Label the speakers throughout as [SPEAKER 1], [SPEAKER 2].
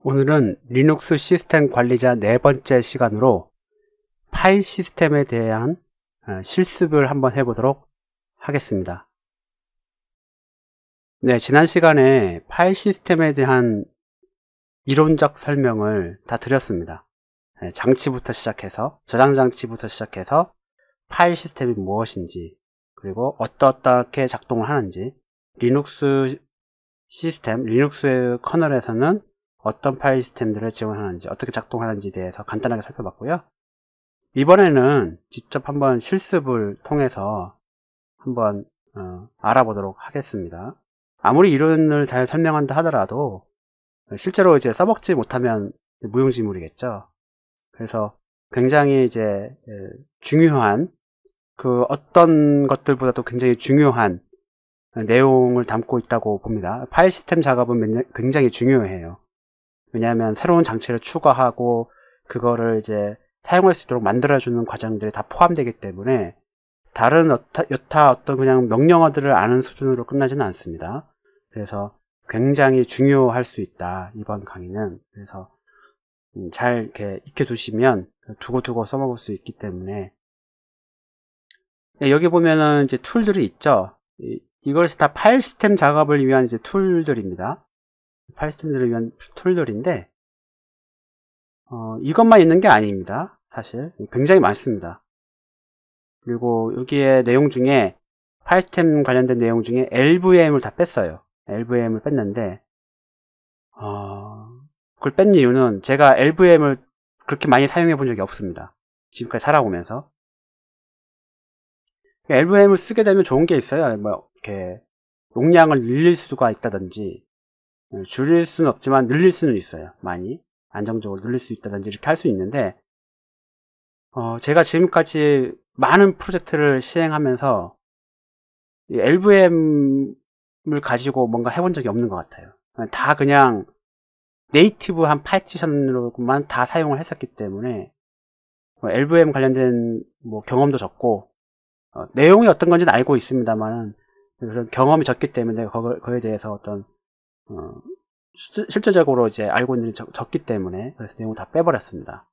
[SPEAKER 1] 오늘은 리눅스 시스템 관리자 네 번째 시간으로 파일 시스템에 대한 실습을 한번 해보도록 하겠습니다. 네, 지난 시간에 파일 시스템에 대한 이론적 설명을 다 드렸습니다. 장치부터 시작해서, 저장 장치부터 시작해서 파일 시스템이 무엇인지, 그리고 어떻게 작동을 하는지, 리눅스 시스템, 리눅스 커널에서는 어떤 파일 시스템들을 지원하는지, 어떻게 작동하는지에 대해서 간단하게 살펴봤고요. 이번에는 직접 한번 실습을 통해서 한번 알아보도록 하겠습니다. 아무리 이론을 잘 설명한다 하더라도 실제로 이제 써먹지 못하면 무용지물이겠죠. 그래서 굉장히 이제 중요한, 그 어떤 것들보다도 굉장히 중요한 내용을 담고 있다고 봅니다. 파일 시스템 작업은 굉장히 중요해요. 왜냐하면 새로운 장치를 추가하고 그거를 이제 사용할 수 있도록 만들어주는 과정들이 다 포함되기 때문에 다른 여타 어떤 그냥 명령어들을 아는 수준으로 끝나지는 않습니다. 그래서 굉장히 중요할 수 있다, 이번 강의는. 그래서 잘 이렇게 익혀두시면 두고두고 써먹을 수 있기 때문에. 여기 보면은 이제 툴들이 있죠. 이것이 다 파일 시스템 작업을 위한 이제 툴들입니다. 파일 시스템들을 위한 툴들인데, 이것만 있는 게 아닙니다. 사실 굉장히 많습니다. 그리고 여기에 내용 중에, 파일 시스템 관련된 내용 중에 LVM을 다 뺐어요. LVM을 뺐는데, 그걸 뺀 이유는 제가 LVM을 그렇게 많이 사용해 본 적이 없습니다. 지금까지 살아오면서. LVM을 쓰게 되면 좋은 게 있어요. 뭐 이렇게 용량을 늘릴 수가 있다든지, 줄일 수는 없지만 늘릴 수는 있어요. 많이 안정적으로 늘릴 수 있다든지 이렇게 할 수 있는데, 제가 지금까지 많은 프로젝트를 시행하면서 이 LVM을 가지고 뭔가 해본 적이 없는 것 같아요. 다 그냥 네이티브한 파티션으로만 다 사용을 했었기 때문에 LVM 관련된 뭐 경험도 적고, 내용이 어떤 건지는 알고 있습니다만 그런 경험이 적기 때문에 그거에 대해서 어떤 실제적으로 이제 알고 있는 게 적기 때문에, 그래서 내용을 다 빼버렸습니다.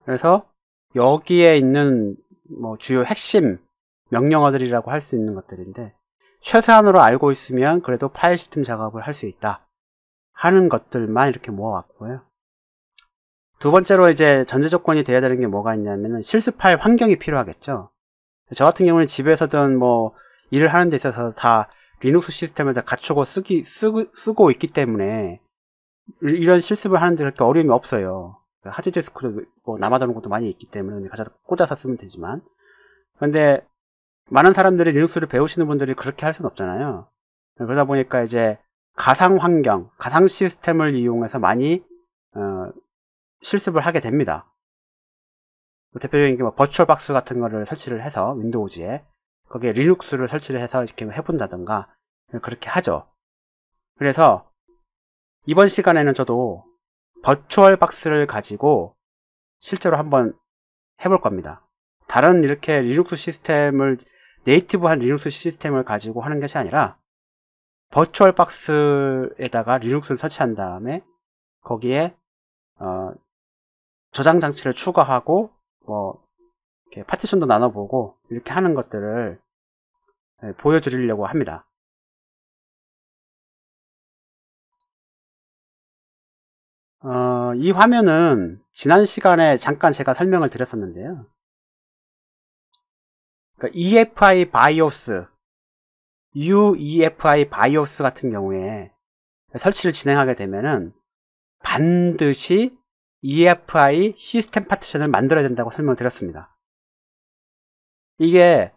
[SPEAKER 1] 그래서 여기에 있는 뭐 주요 핵심 명령어들이라고 할 수 있는 것들인데, 최소한으로 알고 있으면 그래도 파일 시스템 작업을 할 수 있다 하는 것들만 이렇게 모아왔고요. 두 번째로 이제 전제 조건이 돼야 되는 게 뭐가 있냐면은 실습할 환경이 필요하겠죠. 저 같은 경우는 집에서든 뭐 일을 하는 데 있어서 다 리눅스 시스템을 다 갖추고 쓰고 있기 때문에 이런 실습을 하는데 그렇게 어려움이 없어요. 하드디스크도 뭐 남아도는 것도 많이 있기 때문에 가져다 꽂아서 쓰면 되지만, 그런데 많은 사람들이 리눅스를 배우시는 분들이 그렇게 할 수는 없잖아요. 그러다 보니까 이제 가상 환경, 가상 시스템을 이용해서 많이 실습을 하게 됩니다. 대표적인 게 뭐 버추얼 박스 같은 거를 설치를 해서 윈도우즈에 거기에 리눅스를 설치를 해서 이렇게 해본다던가 그렇게 하죠. 그래서 이번 시간에는 저도 버추얼 박스를 가지고 실제로 한번 해볼 겁니다. 다른 이렇게 리눅스 시스템을, 네이티브한 리눅스 시스템을 가지고 하는 것이 아니라 버추얼 박스에다가 리눅스를 설치한 다음에 거기에 저장 장치를 추가하고 뭐 이렇게 파티션도 나눠보고 이렇게 하는 것들을 보여드리려고 합니다. 이 화면은 지난 시간에 잠깐 제가 설명을 드렸었는데요. 그러니까 EFI BIOS, UEFI BIOS 같은 경우에 설치를 진행하게 되면은 반드시 EFI 시스템 파티션을 만들어야 된다고 설명을 드렸습니다. 이게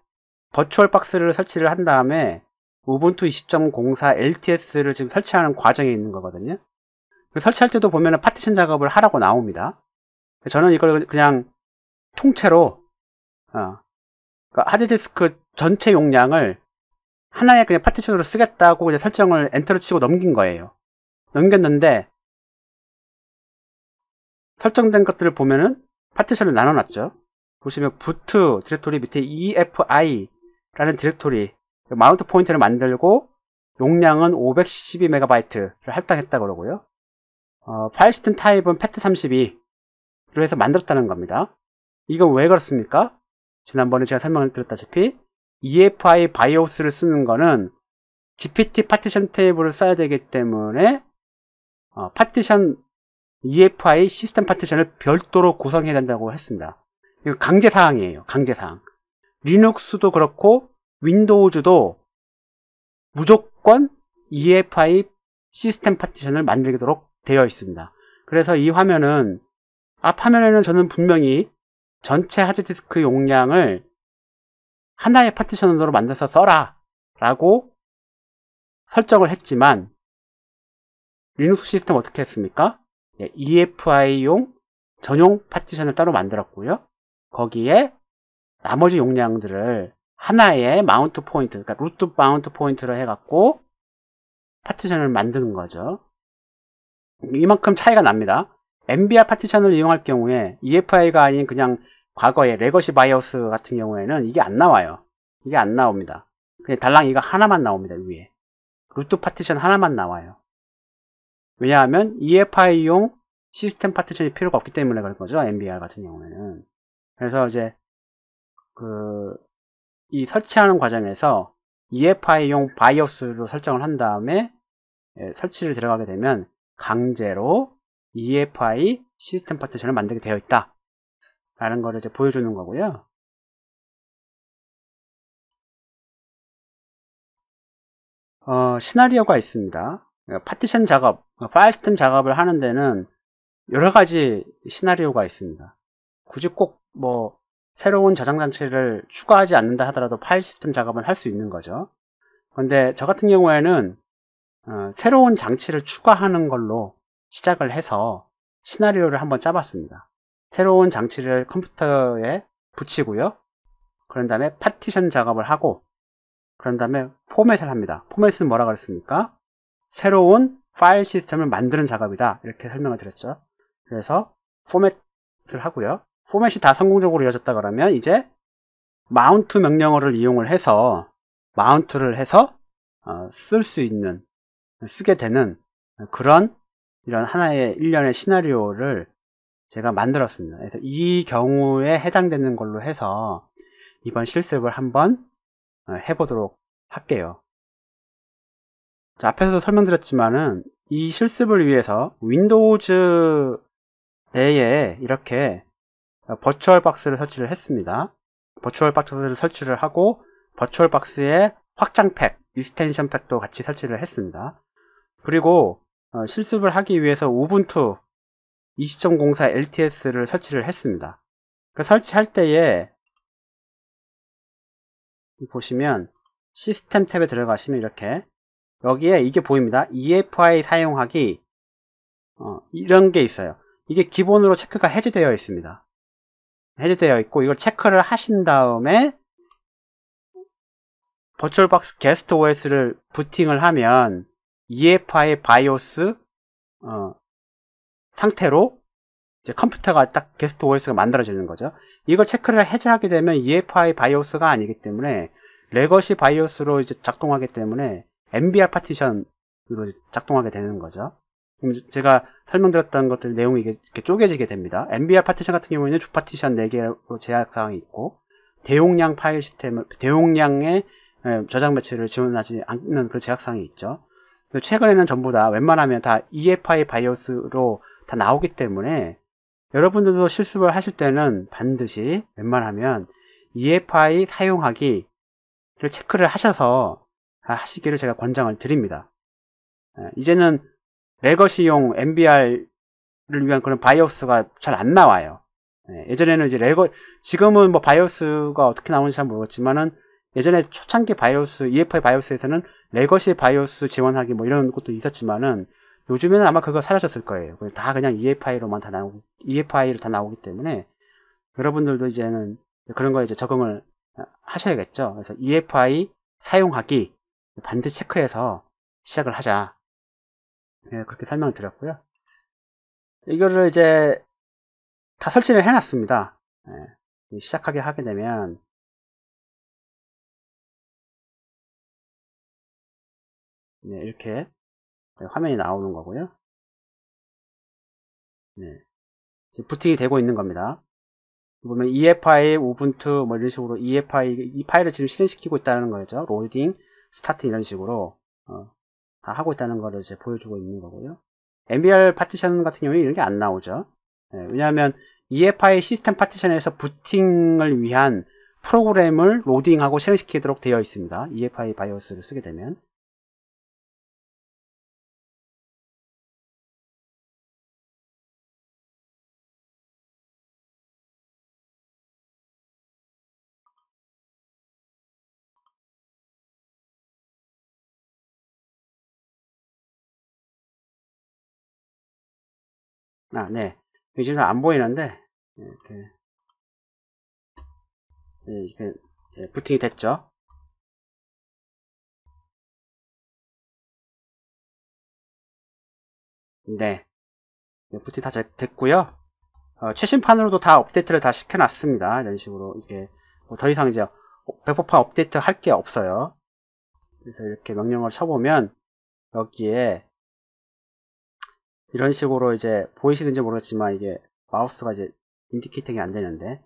[SPEAKER 1] 버추얼 박스를 설치를 한 다음에 우분투 20.04 LTS를 지금 설치하는 과정에 있는 거거든요. 설치할 때도 보면은 파티션 작업을 하라고 나옵니다. 저는 이걸 그냥 통째로 그러니까 하드디스크 전체 용량을 하나의 그냥 파티션으로 쓰겠다고 그냥 설정을 엔터를 치고 넘긴 거예요. 넘겼는데 설정된 것들을 보면은 파티션을 나눠놨죠. 보시면 부트 디렉토리 밑에 EFI 라는 디렉토리 마운트 포인터를 만들고 용량은 512MB를 할당했다 그러고요. 파일 시스템 타입은 FAT32로 해서 만들었다는 겁니다. 이건 왜 그렇습니까? 지난번에 제가 설명을 드렸다시피 EFI BIOS를 쓰는 거는 GPT 파티션 테이블을 써야 되기 때문에 파티션 EFI 시스템 파티션을 별도로 구성해야 된다고 했습니다. 이거 강제사항이에요. 강제사항. 리눅스도 그렇고 윈도우즈도 무조건 EFI 시스템 파티션을 만들도록 되어 있습니다. 그래서 이 화면은 앞 화면에는 저는 분명히 전체 하드디스크 용량을 하나의 파티션으로 만들어서 써라 라고 설정을 했지만 리눅스 시스템 어떻게 했습니까? EFI용 전용 파티션을 따로 만들었고요. 거기에 나머지 용량들을 하나의 마운트 포인트, 그러니까 루트 마운트 포인트를 해갖고 파티션을 만드는 거죠. 이만큼 차이가 납니다. MBR 파티션을 이용할 경우에 EFI가 아닌 그냥 과거의 레거시 바이오스 같은 경우에는 이게 안 나와요. 이게 안 나옵니다. 그냥 달랑 이거 하나만 나옵니다. 위에 루트 파티션 하나만 나와요. 왜냐하면 EFI용 시스템 파티션이 필요가 없기 때문에 그런 거죠. MBR 같은 경우에는. 그래서 이제 이 설치하는 과정에서 EFI용 바이오스로 설정을 한 다음에 설치를 들어가게 되면 강제로 EFI 시스템 파티션을 만들게 되어 있다 라는 거를 이제 보여주는 거고요. 시나리오가 있습니다. 파티션 작업, 파일 시스템 작업을 하는 데는 여러 가지 시나리오가 있습니다. 굳이 꼭 뭐 새로운 저장 장치를 추가하지 않는다 하더라도 파일 시스템 작업은 할 수 있는 거죠. 그런데 저 같은 경우에는 새로운 장치를 추가하는 걸로 시작을 해서 시나리오를 한번 짜봤습니다. 새로운 장치를 컴퓨터에 붙이고요. 그런 다음에 파티션 작업을 하고 그런 다음에 포맷을 합니다. 포맷은 뭐라 그랬습니까? 새로운 파일 시스템을 만드는 작업이다. 이렇게 설명을 드렸죠. 그래서 포맷을 하고요. 포맷이 다 성공적으로 이루어졌다 그러면 이제 마운트 명령어를 이용을 해서 마운트를 해서 쓸 수 있는, 쓰게 되는 그런 이런 하나의 일련의 시나리오를 제가 만들었습니다. 그래서 이 경우에 해당되는 걸로 해서 이번 실습을 한번 해보도록 할게요. 자, 앞에서도 설명드렸지만은 이 실습을 위해서 윈도우즈 내에 이렇게 버추얼 박스를 설치를 했습니다. 버추얼 박스를 설치를 하고 버추얼 박스에 확장 팩, 익스텐션 팩도 같이 설치를 했습니다. 그리고 실습을 하기 위해서 우분투 20.04 LTS를 설치를 했습니다. 그 설치할 때에 보시면 시스템 탭에 들어가시면 이렇게 여기에 이게 보입니다. EFI 사용하기 이런 게 있어요. 이게 기본으로 체크가 해제되어 있습니다. 해제되어 있고 이걸 체크를 하신 다음에 버추얼박스 게스트 OS를 부팅을 하면 EFI 바이오스 상태로 이제 컴퓨터가 딱 게스트 OS가 만들어지는 거죠. 이걸 체크를 해제하게 되면 EFI 바이오스가 아니기 때문에 레거시 바이오스로 이제 작동하기 때문에 MBR 파티션으로 작동하게 되는 거죠. 그럼 제가 설명드렸던 것들 내용이 이렇게 쪼개지게 됩니다. MBR 파티션 같은 경우에는 주 파티션 4개로 제약사항이 있고 대용량 파일 시스템을 대용량의 저장 매체를 지원하지 않는 그 제약사항이 있죠. 최근에는 전부 다 웬만하면 다 EFI 바이오스로 다 나오기 때문에 여러분들도 실습을 하실 때는 반드시 웬만하면 EFI 사용하기를 체크를 하셔서 하시기를 제가 권장을 드립니다. 이제는 레거시용 MBR을 위한 그런 바이오스가 잘 안 나와요. 예전에는 이제 지금은 뭐 바이오스가 어떻게 나오는지 잘 모르겠지만은 예전에 초창기 바이오스, EFI 바이오스에서는 레거시 바이오스 지원하기 뭐 이런 것도 있었지만은 요즘에는 아마 그거 사라졌을 거예요. 다 그냥 EFI로만 다 나오고, EFI로 다 나오기 때문에 여러분들도 이제는 그런 거에 이제 적응을 하셔야겠죠. 그래서 EFI 사용하기 반드시 체크해서 시작을 하자. 그렇게 설명을 드렸고요. 이거를 이제 다 설치를 해놨습니다. 시작하게 하게 되면 이렇게 화면이 나오는 거고요. 네. 지금 부팅이 되고 있는 겁니다. 보면 EFI, 우분투 뭐 이런 식으로 EFI 이 파일을 지금 실행시키고 있다는 거죠. 로딩, 스타트 이런 식으로 다 하고 있다는 거를 이제 보여주고 있는 거고요. MBR 파티션 같은 경우에 이런 게 안 나오죠. 네, 왜냐하면 EFI 시스템 파티션에서 부팅을 위한 프로그램을 로딩하고 실행시키도록 되어 있습니다. EFI 바이오스를 쓰게 되면. 네. 지금 안 보이는데, 이렇게, 이렇게 부팅이 됐죠. 네. 부팅 다 됐고요. 최신판으로도 다 업데이트를 다 시켜놨습니다. 이런 식으로, 이게, 더 이상 이제, 백포판 업데이트 할 게 없어요. 그래서 이렇게 명령을 쳐보면, 여기에, 이런 식으로 이제, 보이시는지 모르겠지만, 이게, 마우스가 이제, 인디케이팅이 안 되는데,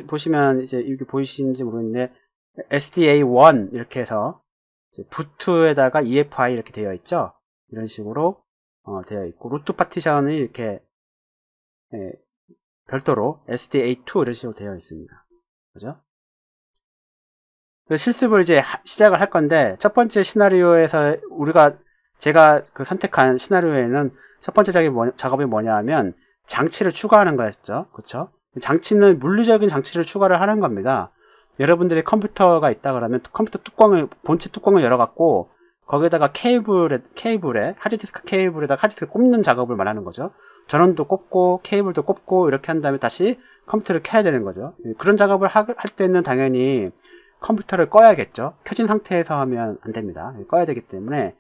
[SPEAKER 1] 보시면 이제, 여기 보이시는지 모르겠는데, SDA1 이렇게 해서, 부트에다가 EFI 이렇게 되어 있죠? 이런 식으로, 되어 있고, 루트 파티션이 이렇게, 별도로 SDA2 이런 식으로 되어 있습니다. 그죠? 실습을 이제 시작을 할 건데, 첫 번째 시나리오에서 제가 선택한 시나리오에는 첫 번째 작업이 뭐냐 하면, 장치를 추가하는 거였죠. 그쵸? 장치는 물리적인 장치를 추가를 하는 겁니다. 여러분들이 컴퓨터가 있다 그러면 컴퓨터 본체 뚜껑을 열어갖고, 거기에다가 케이블에, 하드디스크 케이블에다가 하드디스크 꼽는 작업을 말하는 거죠. 전원도 꼽고, 케이블도 꼽고, 이렇게 한 다음에 다시 컴퓨터를 켜야 되는 거죠. 그런 작업을 할 때는 당연히 컴퓨터를 꺼야겠죠. 켜진 상태에서 하면 안 됩니다. 꺼야 되기 때문에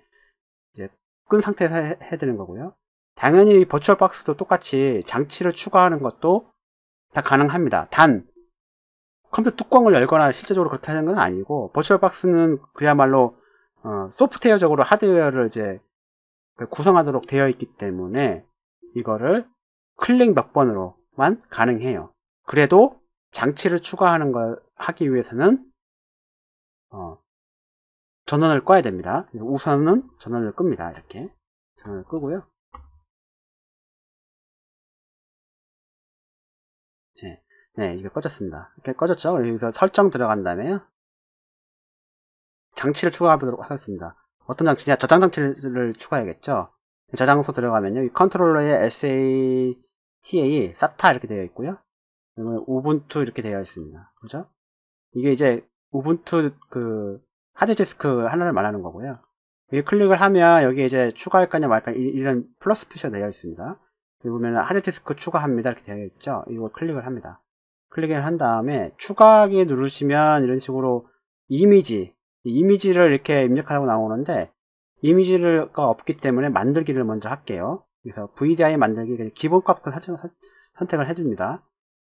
[SPEAKER 1] 이제 끈 상태에서 해야 되는 거고요. 당연히 버추얼 박스도 똑같이 장치를 추가하는 것도 다 가능합니다. 단 컴퓨터 뚜껑을 열거나 실제적으로 그렇게 하는 건 아니고, 버추얼 박스는 그야말로 소프트웨어적으로 하드웨어를 이제 구성하도록 되어 있기 때문에 이거를 클릭 몇 번으로만 가능해요. 그래도 장치를 추가하는 걸 하기 위해서는 전원을 꺼야 됩니다. 우선은 전원을 끕니다. 이렇게 전원을 끄고요. 네, 이게 꺼졌습니다. 이렇게 꺼졌죠? 여기서 설정 들어간 다음에요. 장치를 추가하도록 하겠습니다. 어떤 장치냐? 저장 장치를 추가해야겠죠? 저장소 들어가면요. 이 컨트롤러에 SATA, SATA 이렇게 되어 있고요. 그리고 우분투 이렇게 되어 있습니다. 그죠? 이게 이제 우분투 하드디스크 하나를 말하는 거고요. 여기 클릭을 하면 여기 이제 추가할 거냐 말까 이런 플러스 표시가 되어 있습니다. 여기 보면 하드디스크 추가합니다 이렇게 되어 있죠. 이거 클릭을 합니다. 클릭을 한 다음에 추가하기 누르시면 이런 식으로 이미지를 이렇게 입력하고 나오는데, 이미지가 없기 때문에 만들기를 먼저 할게요. 그래서 VDI 만들기 기본 값을 선택을 해줍니다.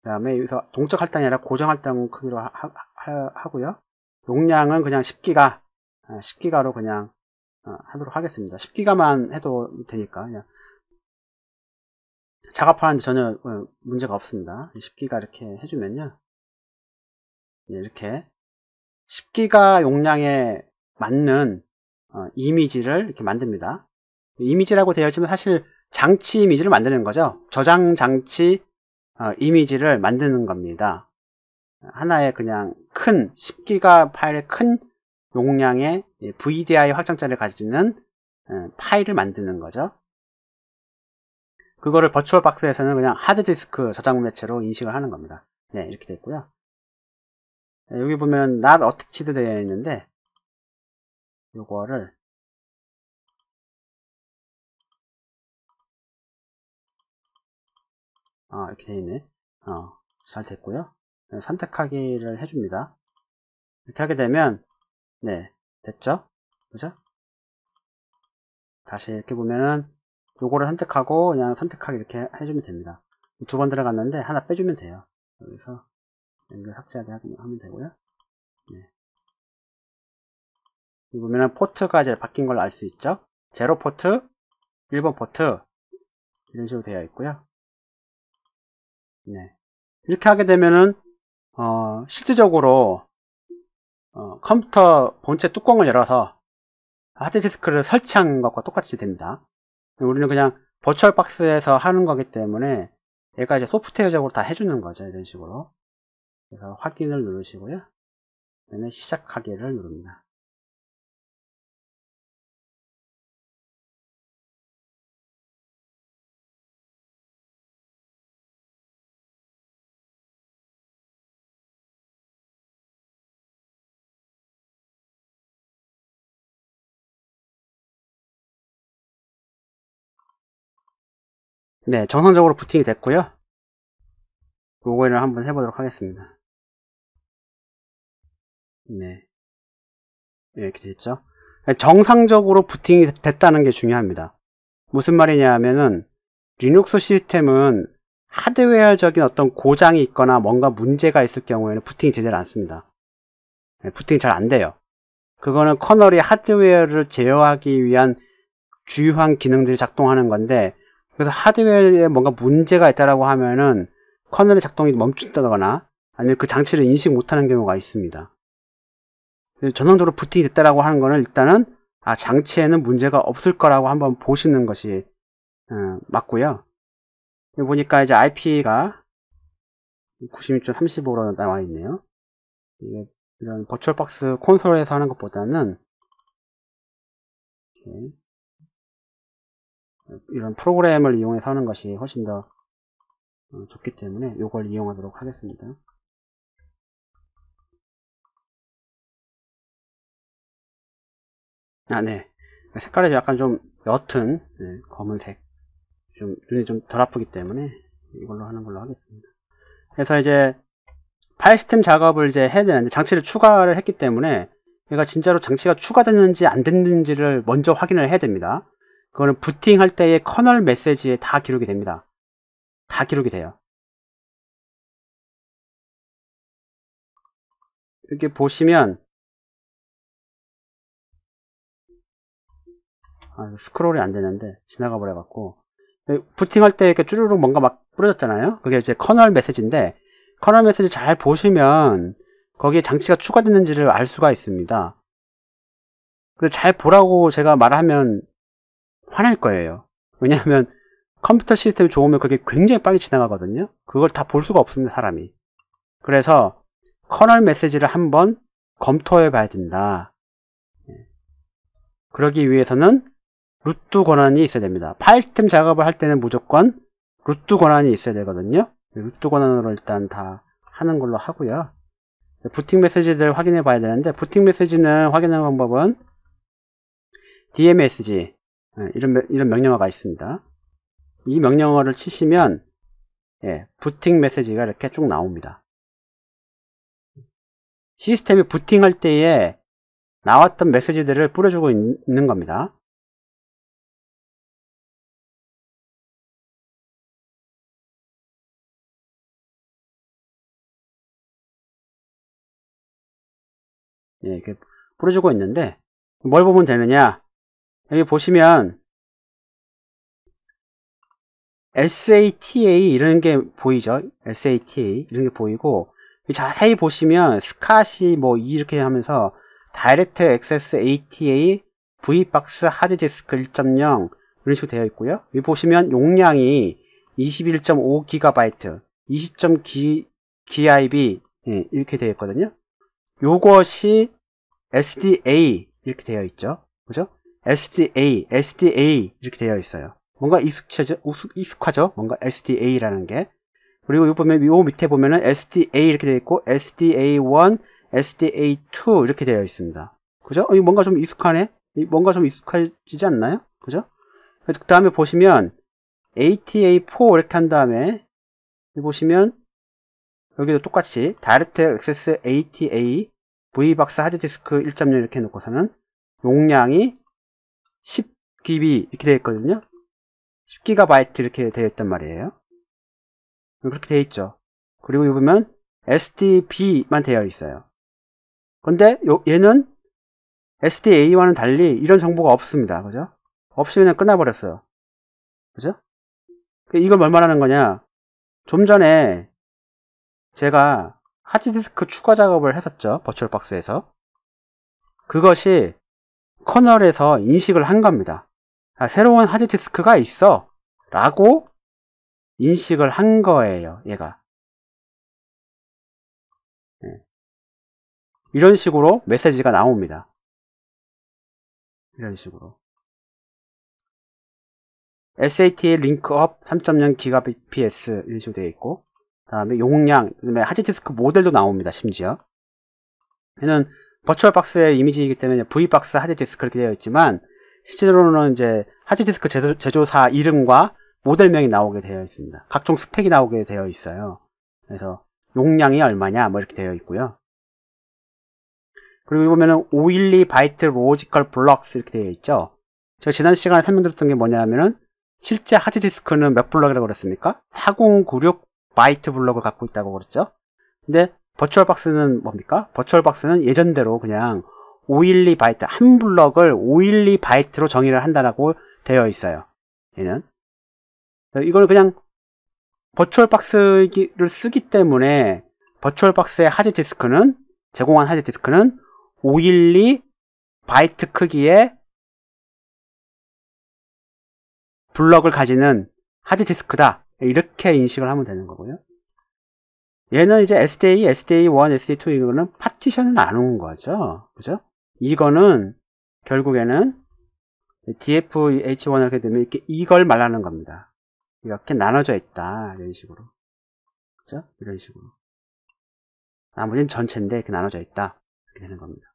[SPEAKER 1] 그 다음에 여기서 동적 할당이 아니라 고정 할당 크기로 하고요. 용량은 그냥 10기가로 그냥 하도록 하겠습니다. 10기가만 해도 되니까 그냥 작업하는데 전혀 문제가 없습니다. 10기가 이렇게 해주면요. 네, 이렇게 10기가 용량에 맞는 이미지를 이렇게 만듭니다. 이미지라고 되어 있지만 사실 장치 이미지를 만드는 거죠. 저장 장치 이미지를 만드는 겁니다. 하나의 그냥 큰 10기가 파일의 큰 용량의 VDI 확장자를 가지는 파일을 만드는 거죠. 그거를 버추얼 박스에서는 그냥 하드디스크 저장 매체로 인식을 하는 겁니다. 네, 이렇게 됐고요. 여기 보면 not attached 되어 있는데, 요거를 이렇게 되어 있네. 잘 됐고요. 선택하기를 해줍니다. 이렇게 하게 되면 네, 됐죠? 그죠? 다시 이렇게 보면은 요거를 선택하고 그냥 선택하기 이렇게 해주면 됩니다. 두 번 들어갔는데 하나 빼주면 돼요. 여기서 이걸 삭제하게 하면 되고요. 네. 여기 보면은 포트가 이제 바뀐 걸 알 수 있죠? 0포트, 1번 포트 이런 식으로 되어 있고요. 네. 이렇게 하게 되면은 실질적으로 컴퓨터 본체 뚜껑을 열어서 하드디스크를 설치한 것과 똑같이 됩니다. 우리는 그냥 버추얼 박스에서 하는 거기 때문에 얘가 이제 소프트웨어적으로 다 해주는 거죠. 이런 식으로. 그래서 확인을 누르시고요. 그다음에 시작하기를 누릅니다. 네, 정상적으로 부팅이 됐고요. 로그인을 한번 해보도록 하겠습니다. 네, 이렇게 됐죠. 정상적으로 부팅이 됐다는 게 중요합니다. 무슨 말이냐 하면은 리눅스 시스템은 하드웨어적인 어떤 고장이 있거나 뭔가 문제가 있을 경우에는 부팅이 제대로 안 씁니다. 부팅이 잘 안 돼요. 그거는 커널이 하드웨어를 제어하기 위한 주요한 기능들이 작동하는 건데, 그래서 하드웨어에 뭔가 문제가 있다라고 하면은 커널의 작동이 멈춘다거나 아니면 그 장치를 인식 못하는 경우가 있습니다. 전원적으로 부팅이 됐다라고 하는 거는 일단은 장치에는 문제가 없을 거라고 한번 보시는 것이 맞고요. 여기 보니까 이제 IP가 96.35로 나와 있네요. 이게 이런 버추얼박스 콘솔에서 하는 것보다는 이런 프로그램을 이용해서 하는 것이 훨씬 더 좋기 때문에 이걸 이용하도록 하겠습니다. 네. 색깔이 약간 좀 옅은 검은색, 좀 눈이 좀 덜 아프기 때문에 이걸로 하는 걸로 하겠습니다. 그래서 이제 파일 시스템 작업을 이제 해야 되는데 장치를 추가를 했기 때문에 얘가 진짜로 장치가 추가됐는지 안 됐는지를 먼저 확인을 해야 됩니다. 그거는 부팅할 때의 커널 메시지에 다 기록이 됩니다. 다 기록이 돼요. 이렇게 보시면 스크롤이 안 되는데 지나가 버려 갖고 부팅할 때 이렇게 쭈루룩 뭔가 막 뿌려졌잖아요. 그게 이제 커널 메시지인데 커널 메시지 잘 보시면 거기에 장치가 추가됐는지를 알 수가 있습니다. 그래서 잘 보라고 제가 말하면 화낼 거예요. 왜냐하면 컴퓨터 시스템이 좋으면 그게 굉장히 빨리 지나가거든요. 그걸 다 볼 수가 없습니다, 사람이. 그래서 커널 메시지를 한번 검토해 봐야 된다. 그러기 위해서는 루트 권한이 있어야 됩니다. 파일 시스템 작업을 할 때는 무조건 루트 권한이 있어야 되거든요. 루트 권한으로 일단 다 하는 걸로 하고요. 부팅 메시지들 확인해 봐야 되는데, 부팅 메시지는 확인하는 방법은 dmsg 이런 명령어가 있습니다. 이 명령어를 치시면 부팅 메시지가 이렇게 쭉 나옵니다. 시스템이 부팅할 때에 나왔던 메시지들을 뿌려주고 있는 겁니다. 이렇게 뿌려주고 있는데 뭘 보면 되느냐, 여기 보시면 SATA 이런 게 보이죠. SATA 이런 게 보이고, 자세히 보시면 스캇이 뭐 이렇게 하면서 다이렉트 액세스 ATA Vbox 하드디스크 1.0 이런 식으로 되어 있고요. 여기 보시면 용량이 21.5GB 20.gib 이렇게 되어 있거든요. 요것이 SDA 이렇게 되어 있죠. 그죠? SDA 이렇게 되어 있어요. 뭔가 익숙하죠? 뭔가 SDA라는 게. 그리고 요 보면, 요 밑에 보면은 SDA 이렇게 되어 있고, SDA1, SDA2 이렇게 되어 있습니다. 그죠? 뭔가 좀 익숙하네? 뭔가 좀 익숙해지지 않나요? 그죠? 그 다음에 보시면, ATA4 이렇게 한 다음에, 여기 보시면, 여기도 똑같이, 다이렉트 액세스 ATA, Vbox 하드디스크 1.0 이렇게 해놓고서는, 용량이 10GB 이렇게 되어 있거든요. 10GB 이렇게 되어 있단 말이에요. 그렇게 되어 있죠. 그리고 여기 보면 SDB만 되어 있어요. 근데 얘는 SDA와는 달리 이런 정보가 없습니다. 그죠? 없이 그냥 끝나버렸어요. 그죠? 이걸 뭘 말하는 거냐? 좀 전에 제가 하드디스크 추가 작업을 했었죠. 버추얼박스에서. 그것이 커널에서 인식을 한 겁니다. 새로운 하드디스크가 있어 라고 인식을 한 거예요. 얘가. 이런 식으로 메시지가 나옵니다. 이런 식으로. SATA 링크업 3.0 GBps 이런 식으로 되어 있고, 그 다음에 용량, 그 다음에 하드디스크 모델도 나옵니다. 심지어 얘는 버추얼박스의 이미지이기 때문에 V박스 하드디스크 이렇게 되어 있지만, 실제로는 이제 하드디스크 제조사 이름과 모델명이 나오게 되어 있습니다. 각종 스펙이 나오게 되어 있어요. 그래서 용량이 얼마냐 뭐 이렇게 되어 있고요. 그리고 보면은 512 바이트 로지컬 블럭스 이렇게 되어 있죠. 제가 지난 시간에 설명드렸던 게 뭐냐면은 실제 하드디스크는 몇 블럭이라고 그랬습니까? 4096 바이트 블럭을 갖고 있다고 그랬죠. 근데 버추얼박스는 뭡니까? 버추얼박스는 예전대로 그냥 512 바이트 한 블럭을 512 바이트로 정의를 한다라고 되어 있어요. 얘는 이걸 그냥 버추얼박스를 쓰기 때문에 버추얼박스의 하드디스크는 제공한 하드디스크는 512 바이트 크기의 블럭을 가지는 하드디스크다. 이렇게 인식을 하면 되는 거고요. 얘는 이제 SDA, SDA1, SDA2 이거는 파티션을 나눈 거죠. 그죠? 이거는 결국에는 DFH1 이렇게 되면 이렇게 이걸 말하는 겁니다. 이렇게 나눠져 있다. 이런 식으로. 그죠? 이런 식으로. 나머지는 전체인데 이렇게 나눠져 있다. 이렇게 되는 겁니다.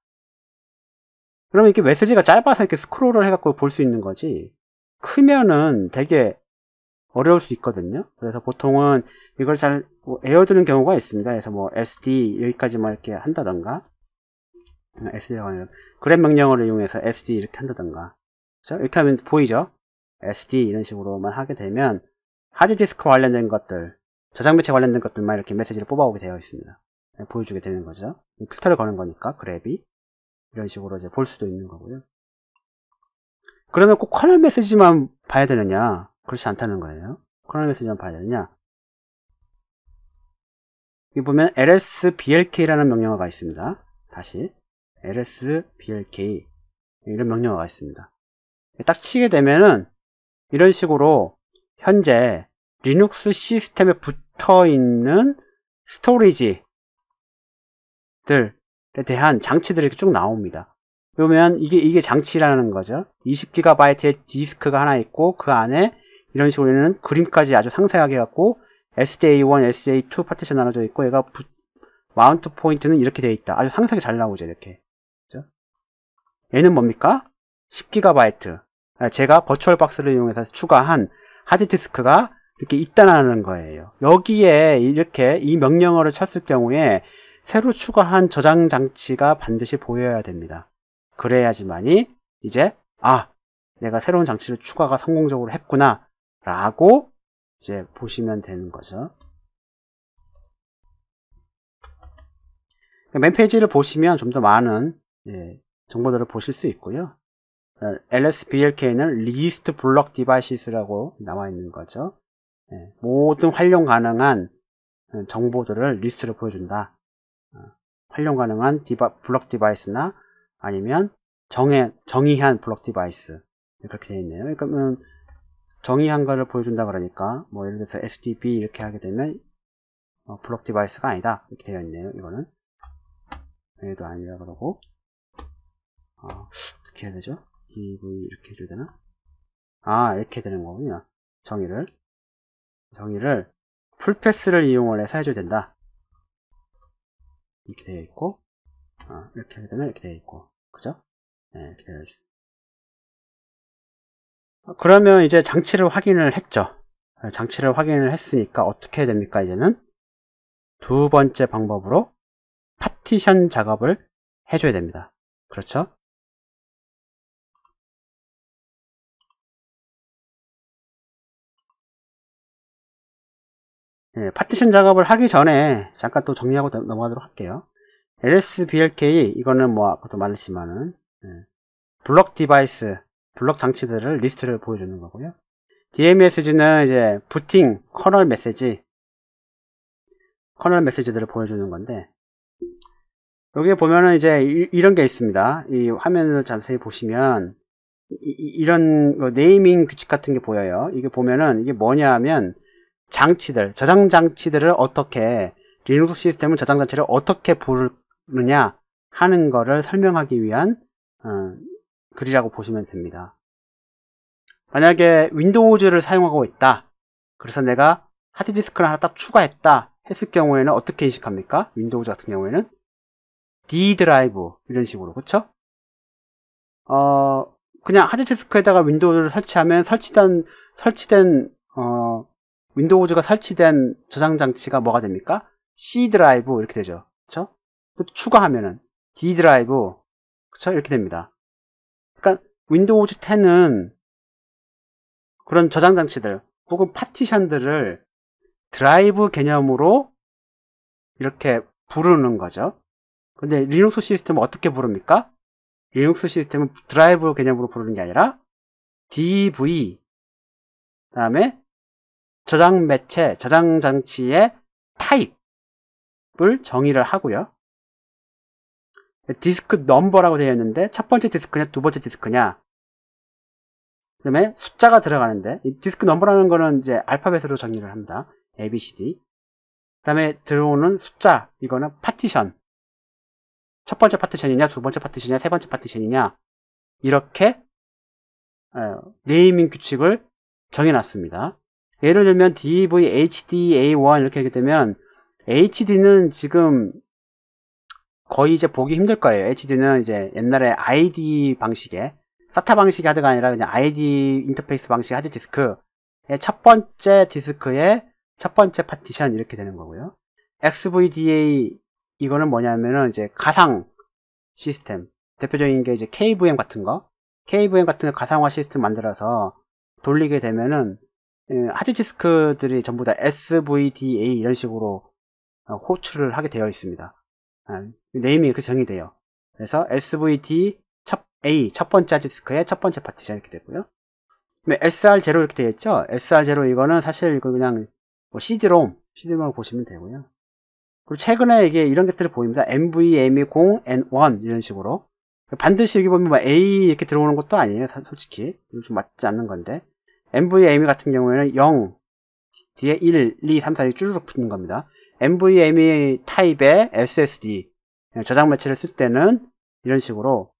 [SPEAKER 1] 그러면 이렇게 메시지가 짧아서 이렇게 스크롤을 해갖고 볼 수 있는 거지, 크면은 되게 어려울 수 있거든요. 그래서 보통은 이걸 잘 에어드는 경우가 있습니다. 그래서 뭐 SD 여기까지만 이렇게 한다던가, SD가 아니라 그랩 명령어를 이용해서 SD 이렇게 한다던가. 그렇죠? 이렇게 하면 보이죠? SD 이런 식으로만 하게 되면 하드디스크 관련된 것들, 저장 매체 관련된 것들만 이렇게 메시지를 뽑아오게 되어 있습니다. 보여주게 되는 거죠. 필터를 거는 거니까 그랩이 이런 식으로 이제 볼 수도 있는 거고요. 그러면 꼭 커널 메시지만 봐야 되느냐? 그렇지 않다는 거예요. 커널 메시지만 봐야 되느냐? 여기 보면 lsblk라는 명령어가 있습니다. 다시 lsblk 이런 명령어가 있습니다. 딱 치게 되면은 이런 식으로 현재 리눅스 시스템에 붙어 있는 스토리지들에 대한 장치들이 이렇게 쭉 나옵니다. 그러면 이게 장치라는 거죠. 20GB의 디스크가 하나 있고 그 안에 이런 식으로는 그림까지 아주 상세하게 갖고 SDA1, SDA2 파티션 나눠져 있고, 얘가 마운트 포인트는 이렇게 되어 있다. 아주 상세하게 잘 나오죠, 이렇게. 그죠? 얘는 뭡니까? 10GB. 제가 버추얼박스를 이용해서 추가한 하드디스크가 이렇게 있다는 거예요. 여기에 이렇게 이 명령어를 쳤을 경우에 새로 추가한 저장 장치가 반드시 보여야 됩니다. 그래야지만이 이제 내가 새로운 장치를 추가가 성공적으로 했구나 라고 이제 보시면 되는 거죠. 맨 페이지를 보시면 좀 더 많은 정보들을 보실 수 있고요. lsblk는 least block devices라고 나와 있는 거죠. 모든 활용 가능한 정보들을 리스트를 보여준다. 활용 가능한 블럭 디바이스나 아니면 정의한 블럭 디바이스 그렇게 되어 있네요. 그러니까 정의한 거를 보여준다 그러니까 뭐 예를 들어서 SDB 이렇게 하게 되면 블럭 디바이스가 아니다 이렇게 되어 있네요. 이거는 얘도 아니라 그러고 어떻게 해야 되죠? DV 이렇게 해줘야 되나? 이렇게 되는 거군요. 정의를 풀패스를 이용을 해서 해줘야 된다. 이렇게 되어 있고, 이렇게 하게 되면 이렇게 되어 있고, 그죠? 네, 이렇게 되어 있습니다. 그러면 이제 장치를 확인을 했죠. 장치를 확인을 했으니까 어떻게 해야 됩니까? 이제는 두 번째 방법으로 파티션 작업을 해줘야 됩니다. 그렇죠? 네, 파티션 작업을 하기 전에 잠깐 또 정리하고 넘어가도록 할게요. lsblk 이거는 뭐 아까도 말했지만은 블럭 디바이스, 블럭 장치들을 리스트를 보여주는 거고요. DMSG는 이제 부팅 커널 메시지들을 보여주는 건데, 여기 보면은 이제 이런 게 있습니다. 이 화면을 자세히 보시면 이런 네이밍 규칙 같은 게 보여요. 이게 보면은 이게 뭐냐 하면 저장 장치들을 어떻게, 리눅스 시스템은 저장 장치를 어떻게 부르느냐 하는 거를 설명하기 위한 글이라고 보시면 됩니다. 만약에 윈도우즈를 사용하고 있다. 그래서 내가 하드디스크를 하나 딱 추가했다 했을 경우에는 어떻게 인식합니까? 윈도우즈 같은 경우에는 D 드라이브 이런 식으로, 그쵸? 그냥 하드디스크에다가 윈도우즈를 설치하면 설치된 윈도우즈가 설치된 저장 장치가 뭐가 됩니까? C 드라이브 이렇게 되죠. 그쵸? 또 추가하면은 D 드라이브, 그쵸? 이렇게 됩니다. 그러니까 윈도우즈 10은 그런 저장 장치들 혹은 파티션들을 드라이브 개념으로 이렇게 부르는 거죠. 근데 리눅스 시스템은 어떻게 부릅니까? 리눅스 시스템은 드라이브 개념으로 부르는 게 아니라 DV, 그 다음에 저장 매체, 저장 장치의 타입을 정의를 하고요. 디스크 넘버라고 되어 있는데 첫 번째 디스크냐 두 번째 디스크냐, 그 다음에 숫자가 들어가는데 이 디스크 넘버라는 거는 이제 알파벳으로 정의를 합니다. A, B, C, D. 그 다음에 들어오는 숫자, 이거는 파티션, 첫 번째 파티션이냐 두 번째 파티션이냐 세 번째 파티션이냐, 이렇게 네이밍 규칙을 정해놨습니다. 예를 들면 DV, HD, A1 이렇게 하게 되면 HD는 지금 거의 이제 보기 힘들 거예요. HD는 이제 옛날에 ID 방식의 SATA 방식의 하드가 아니라 그냥 ID 인터페이스 방식 하드디스크의 첫 번째 디스크의 첫 번째 파티션 이렇게 되는 거고요. XVDA, 이거는 뭐냐면은 이제 가상 시스템, 대표적인 게 이제 KVM 같은 거 가상화 시스템 만들어서 돌리게 되면은 하드디스크들이 전부 다 SVDA 이런 식으로 호출을 하게 되어 있습니다. 네이밍이 그렇게 정의돼요. 그래서 SVD 첫 번째 하드디스크의 첫 번째 파티션 이렇게 되고요. SR0 이렇게 되어 있죠. SR0 이거는 사실 이거 그냥 CD-ROM을 보시면 되고요. 그리고 최근에 이게 이런 것들이 보입니다. NVMe 0, N1 이런 식으로. 반드시 여기 보면 A 이렇게 들어오는 것도 아니에요. 솔직히 좀 맞지 않는 건데, NVMe 같은 경우에는 0 뒤에 1, 2, 3, 4 이렇게 쭈르륵 붙는 겁니다. NVMe 타입의 SSD 저장 매체를 쓸 때는 이런 식으로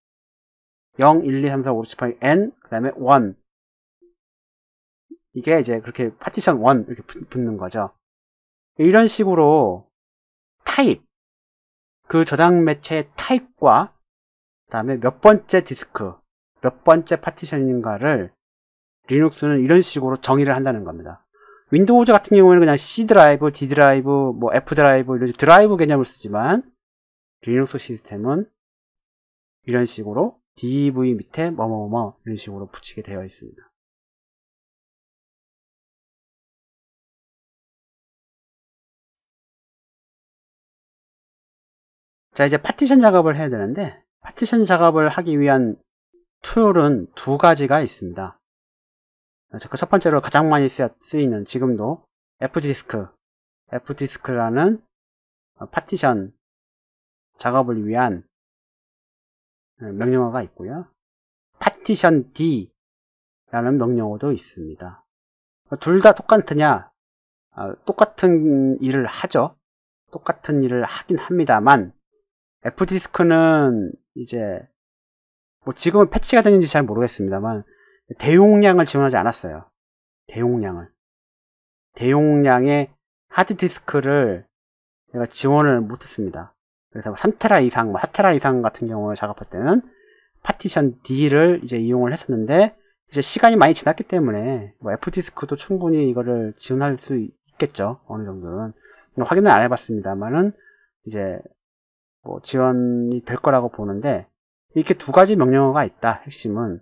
[SPEAKER 1] 0, 1, 2, 3, 4, 5, 6, 7, 8, N 그 다음에 1, 이게 이제 그렇게 파티션 1 이렇게 붙는 거죠. 이런 식으로 타입, 그 저장 매체의 타입과 그 다음에 몇 번째 디스크, 몇 번째 파티션인가를 리눅스는 이런 식으로 정의를 한다는 겁니다. 윈도우즈 같은 경우에는 그냥 C 드라이브, D 드라이브, 뭐 F 드라이브 이런 드라이브 개념을 쓰지만 리눅스 시스템은 이런 식으로 DV 밑에 뭐뭐뭐 이런 식으로 붙이게 되어 있습니다. 자, 이제 파티션 작업을 해야 되는데, 파티션 작업을 하기 위한 툴은 두 가지가 있습니다. 첫 번째로 가장 많이 쓰이는 지금도 fdisk라는 파티션 작업을 위한 명령어가 있고요. 파티션 D라는 명령어도 있습니다. 둘 다 똑같으냐? 똑같은 일을 하죠. 똑같은 일을 하긴 합니다만, fdisk는 이제 뭐 지금은 패치가 되는지 잘 모르겠습니다만 대용량을 지원하지 않았어요. 대용량의 하드디스크를 내가 지원을 못했습니다. 그래서 3테라 이상, 4테라 이상 같은 경우를 작업할 때는 파티션 D를 이제 이용을 했었는데, 이제 시간이 많이 지났기 때문에 뭐 fdisk도 충분히 이거를 지원할 수 있겠죠. 어느 정도는 확인은 안 해봤습니다만은 이제 뭐 지원이 될 거라고 보는데, 이렇게 두 가지 명령어가 있다. 핵심은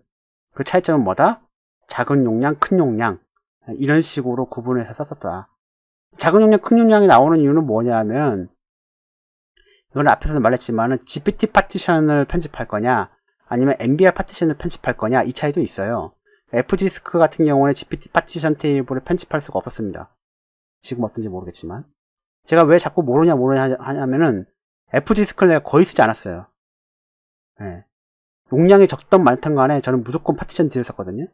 [SPEAKER 1] 그 차이점은 뭐다? 작은 용량, 큰 용량 이런 식으로 구분해서 썼었다. 작은 용량, 큰 용량이 나오는 이유는 뭐냐면, 이건 앞에서도 말했지만은 GPT 파티션을 편집할 거냐 아니면 MBR 파티션을 편집할 거냐 이 차이도 있어요. F디스크 같은 경우는 GPT 파티션 테이블을 편집할 수가 없었습니다. 지금 어떤지 모르겠지만. 제가 왜 자꾸 모르냐 하냐면은 F디스크를 내가 거의 쓰지 않았어요. 예. 용량이 적던 많던 간에 저는 무조건 파티션 D를 썼거든요.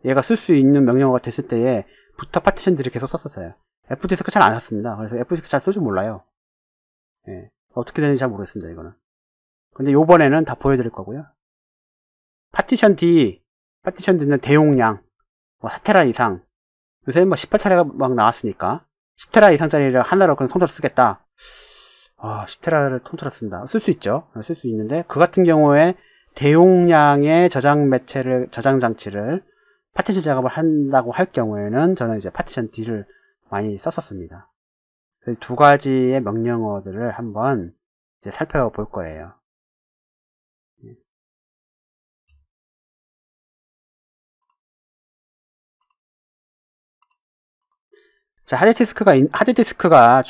[SPEAKER 1] 얘가 쓸 수 있는 명령어가 됐을 때에 부터 파티션 D를 계속 썼었어요. F디스크 잘 안 샀습니다. 그래서 F디스크 잘 쓸 줄 몰라요. 예. 어떻게 되는지 잘 모르겠습니다, 이거는. 근데 요번에는 다 보여드릴 거고요. 파티션 D는 대용량, 뭐 4테라 이상, 요새 뭐 18테라가 막 나왔으니까 10테라 이상짜리를 하나로 그냥 통째로 쓰겠다. 10테라를 통째로 쓴다. 쓸 수 있죠. 쓸 수 있는데 그 같은 경우에 대용량의 저장 장치를 파티션 작업을 한다고 할 경우에는 저는 이제 파티션 D를 많이 썼었습니다. 그래서 두 가지의 명령어들을 한번 이제 살펴볼 거예요. 자, 하드디스크가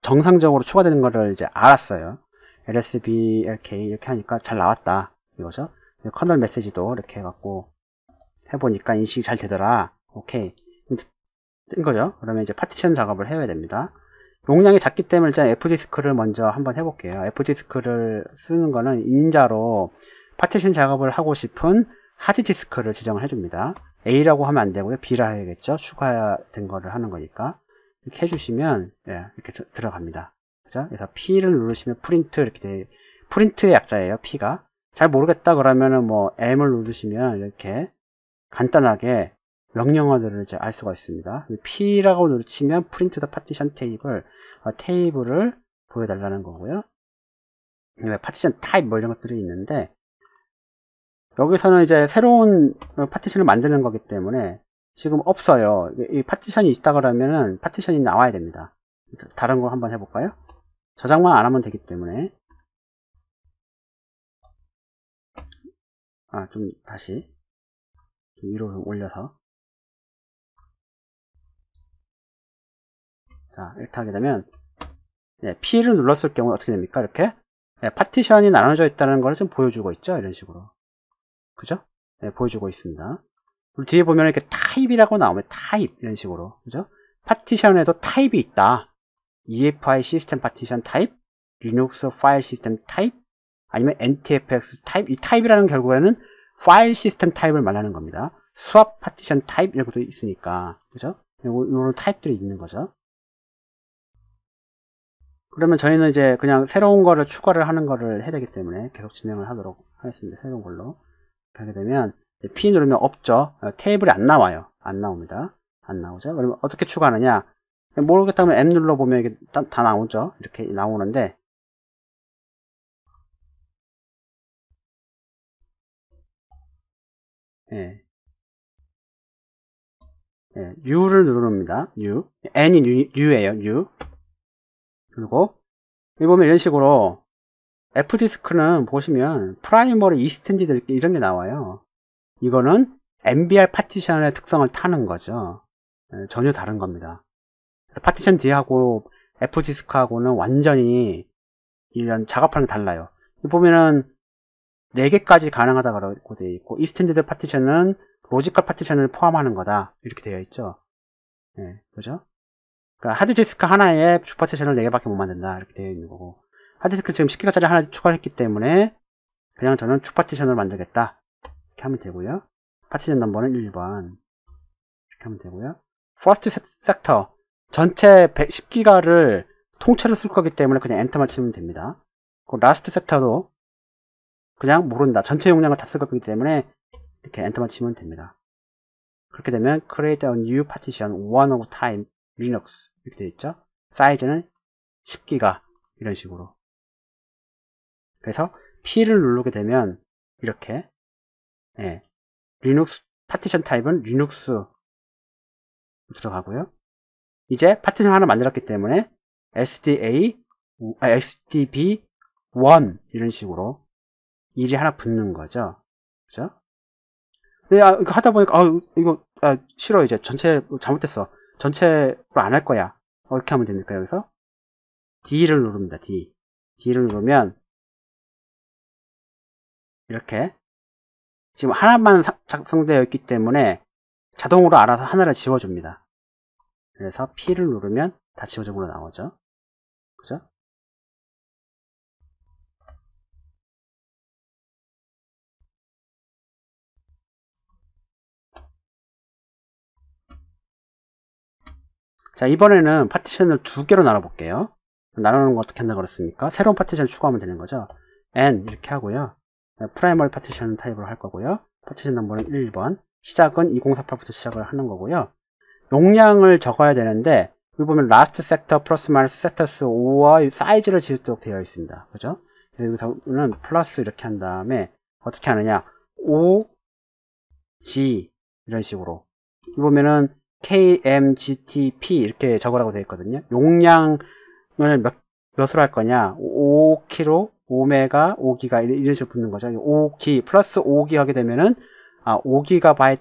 [SPEAKER 1] 정상적으로 추가되는 거를 이제 알았어요. LSB, LK 이렇게 하니까 잘 나왔다. 이거죠. 커널 메시지도 이렇게 해갖고 해보니까 인식이 잘 되더라. 오케이. 뜬 거죠. 그러면 이제 파티션 작업을 해야 됩니다. 용량이 작기 때문에 일단 F디스크를 먼저 한번 해볼게요. F디스크를 쓰는 거는 인자로 파티션 작업을 하고 싶은 하드디스크를 지정을 해줍니다. A라고 하면 안 되고요. B라 해야겠죠. 추가된 거를 하는 거니까. 이렇게 해주시면, 이렇게 들어갑니다. 그죠? 그래서 P를 누르시면 프린트, 이렇게 프린트의 약자예요. P가. 잘 모르겠다 그러면은 뭐 M을 누르시면 이렇게 간단하게 명령어들을 이제 알 수가 있습니다. P라고 누르시면 프린트 더 파티션 테이블을 보여달라는 거고요. 파티션 타입 뭐 이런 것들이 있는데, 여기서는 이제 새로운 파티션을 만드는 거기 때문에 지금 없어요. 이 파티션이 있다 그러면은 파티션이 나와야 됩니다. 다른 거 한번 해볼까요? 저장만 안 하면 되기 때문에 좀 다시 좀 위로 좀 올려서 자 이렇게 하게 되면 P를 눌렀을 경우 어떻게 됩니까? 이렇게 파티션이 나눠져 있다는 걸 좀 보여주고 있죠. 이런 식으로 그죠? 보여주고 있습니다. 그리고 뒤에 보면 이렇게 타입이라고 나오면 타입 이런 식으로 그죠? 파티션에도 타입이 있다. EFI 시스템 파티션 타입, 리눅스 파일 시스템 타입, 아니면 NTFS 타입. 이 타입이라는 결국에는 파일 시스템 타입을 말하는 겁니다. 수압 파티션 타입 이런 것도 있으니까 그죠? 이런 타입들이 있는 거죠. 그러면 저희는 이제 그냥 새로운 거를 추가를 하는 거를 해야 되기 때문에 계속 진행을 하도록 하겠습니다. 새로운 걸로 하게 되면 P 누르면 없죠. 테이블이 안 나와요. 안 나옵니다. 안 나오죠. 그러면 어떻게 추가하느냐? 모르겠다면 M 눌러보면 이게 다 나오죠. 이렇게 나오는데 U를 누릅니다. U. N이 U예요. U. 그리고 여기 보면 이런 식으로 F디스크는 보시면 프라이머리 이스텐디드 이런 게 나와요. 이거는 MBR 파티션의 특성을 타는 거죠. 전혀 다른 겁니다. 파티션 D하고 F디스크하고는 완전히 이런 작업하는 게 달라요. 보면은 4개까지 가능하다고 되어 있고 이스텐디드 파티션은 로지컬 파티션을 포함하는 거다 이렇게 되어 있죠. 그죠? 그러니까 하드디스크 하나에 주 파티션을 4개밖에 못 만든다 이렇게 되어 있는 거고 하드디스크 지금 10기가짜리 하나 추가를 했기 때문에 그냥 저는 주 파티션을 만들겠다 이렇게 하면 되고요. 파티션 넘버는 1번 이렇게 하면 되고요. 퍼스트 섹터 전체 10기가를 통째로 쓸 거기 때문에 그냥 엔터만 치면 됩니다. 그 라스트 섹터도 그냥 모른다. 전체 용량을 다 쓸 거기 때문에 이렇게 엔터만 치면 됩니다. 그렇게 되면 create a new partition one of time Linux 이렇게 되어 있죠. 사이즈는 10기가 이런 식으로. 그래서 P를 누르게 되면 이렇게 리눅스 파티션 타입은 리눅스 들어가고요. 이제 파티션 하나 만들었기 때문에 SDB1 이런 식으로 일이 하나 붙는 거죠. 그죠? 근데 이거 하다 보니까 이거 싫어 이제 전체 잘못됐어. 전체로 안 할 거야. 어떻게 하면 됩니까? 여기서 D를 누릅니다. D를 누르면 이렇게 지금 하나만 작성되어 있기 때문에 자동으로 알아서 하나를 지워줍니다. 그래서 P를 누르면 다 지워진 걸로 나오죠. 그죠? 자, 이번에는 파티션을 두 개로 나눠볼게요. 나누는 거 어떻게 한다고 그랬습니까? 새로운 파티션을 추가하면 되는 거죠. N 이렇게 하고요. 프라이머리 파티션 타입으로 할 거고요. 파티션 넘버는 1번. 시작은 2048부터 시작을 하는 거고요. 용량을 적어야 되는데 여기 보면 라스트 섹터 플러스 마이너스 섹터스 5와 사이즈를 지우도록 되어 있습니다. 그죠? 여기서는 플러스 이렇게 한 다음에 어떻게 하느냐? O, G 이런 식으로. 여기 보면은 KMGTP 이렇게 적으라고 되어 있거든요. 용량을 몇으로 할 거냐? 5kg, 5메가, 5기가 이런 식으로 붙는 거죠. 5기 플러스 5기 하게 되면은 5GB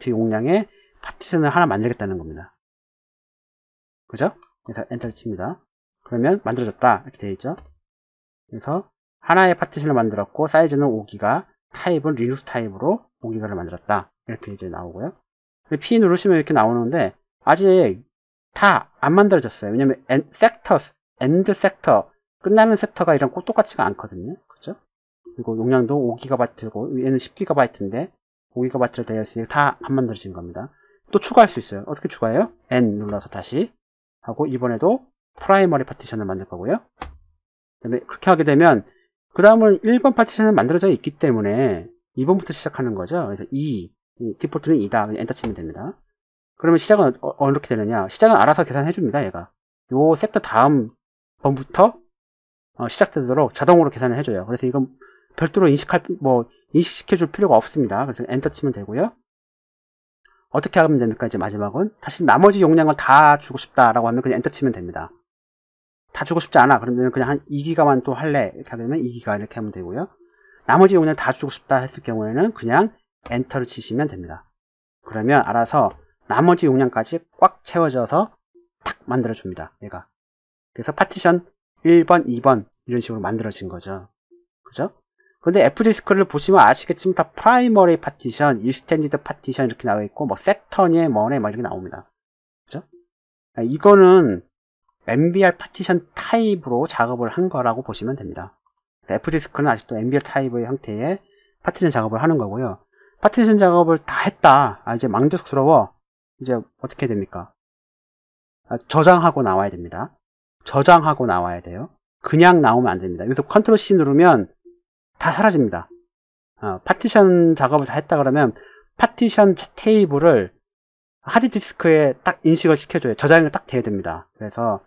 [SPEAKER 1] 용량의 파티션을 하나 만들겠다는 겁니다. 그죠? 그래서 엔터를 칩니다. 그러면 만들어졌다 이렇게 되어 있죠. 그래서 하나의 파티션을 만들었고 사이즈는 5기가, 타입은 리눅스 타입으로 5기가를 만들었다 이렇게 이제 나오고요. P 누르시면 이렇게 나오는데 아직 다 안 만들어졌어요. 왜냐면 엔드 섹터 끝나는 섹터가 이런 똑같지가 않거든요. 그죠? 그리고 용량도 5GB고 얘는 10GB인데 5GB로 되어 있으니 다 안 만들어진 겁니다. 또 추가할 수 있어요. 어떻게 추가해요? N 눌러서 다시 하고 이번에도 프라이머리 파티션을 만들 거고요. 그다음에 그렇게 하게 되면 그 다음은 1번 파티션은 만들어져 있기 때문에 2번부터 시작하는 거죠. 그래서 디폴트는 2다. 엔터 치면 됩니다. 그러면 시작은 어떻게 되느냐? 시작은 알아서 계산해 줍니다. 얘가 요 섹터 다음 번부터 시작되도록 자동으로 계산을 해줘요. 그래서 이건 별도로 인식시켜 줄 필요가 없습니다. 그래서 엔터 치면 되고요. 어떻게 하면 됩니까? 이제 마지막은 다시 나머지 용량을 다 주고 싶다라고 하면 그냥 엔터 치면 됩니다. 다 주고 싶지 않아. 그러면 그냥 한 2기가만 또 할래. 이렇게 하게 되면 2기가 이렇게 하면 되고요. 나머지 용량 다 주고 싶다 했을 경우에는 그냥 엔터를 치시면 됩니다. 그러면 알아서 나머지 용량까지 꽉 채워져서 탁 만들어줍니다. 얘가. 그래서 파티션 1번, 2번 이런 식으로 만들어진 거죠. 그죠? 근데 F디스크를 보시면 아시겠지만 다 프라이머리 파티션, 익스텐디드 파티션 이렇게 나와 있고 뭐 섹터니 뭐네 막 이렇게 나옵니다. 그죠? 이거는 MBR 파티션 타입으로 작업을 한 거라고 보시면 됩니다. F디스크는 아직도 MBR 타입의 형태의 파티션 작업을 하는 거고요. 파티션 작업을 다 했다. 이제 망족스러워. 이제 어떻게 됩니까? 저장하고 나와야 됩니다. 저장하고 나와야 돼요. 그냥 나오면 안 됩니다. 여기서 컨트롤 C 누르면 다 사라집니다. 파티션 작업을 다 했다 그러면 파티션 테이블을 하드디스크에 딱 인식을 시켜줘요. 저장을 딱 돼야 됩니다. 그래서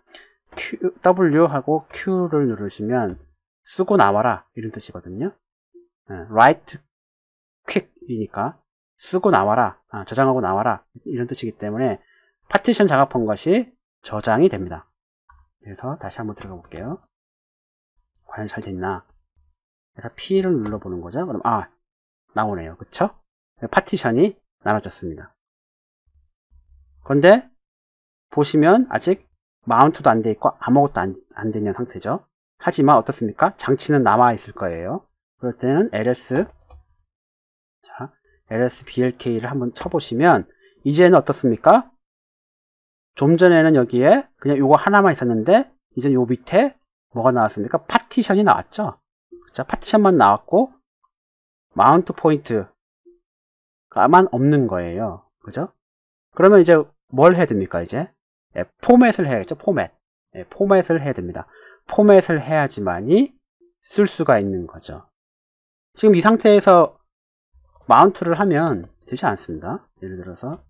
[SPEAKER 1] W 하고 Q를 누르시면 쓰고 나와라 이런 뜻이거든요. Write quick이니까 쓰고 나와라, 저장하고 나와라 이런 뜻이기 때문에 파티션 작업한 것이 저장이 됩니다. 그래서 다시 한번 들어가 볼게요. 과연 잘 됐나? 그래서 P를 눌러보는 거죠. 그럼 나오네요. 그쵸? 파티션이 나눠졌습니다. 그런데 보시면 아직 마운트도 안 돼 있고 아무것도 안 돼 있는 상태죠. 하지만 어떻습니까? 장치는 남아 있을 거예요. 그럴 때는 LS BLK를 한번 쳐보시면 이제는 어떻습니까? 좀 전에는 여기에 그냥 요거 하나만 있었는데 이제 요 밑에 뭐가 나왔습니까? 파티션이 나왔죠. 자, 파티션만 나왔고 마운트 포인트가만 없는 거예요. 그죠? 그러면 이제 뭘 해야 됩니까? 이제 포맷을 해야겠죠. 포맷을 해야 됩니다. 포맷을 해야지만이 쓸 수가 있는 거죠. 지금 이 상태에서 마운트를 하면 되지 않습니다. 예를 들어서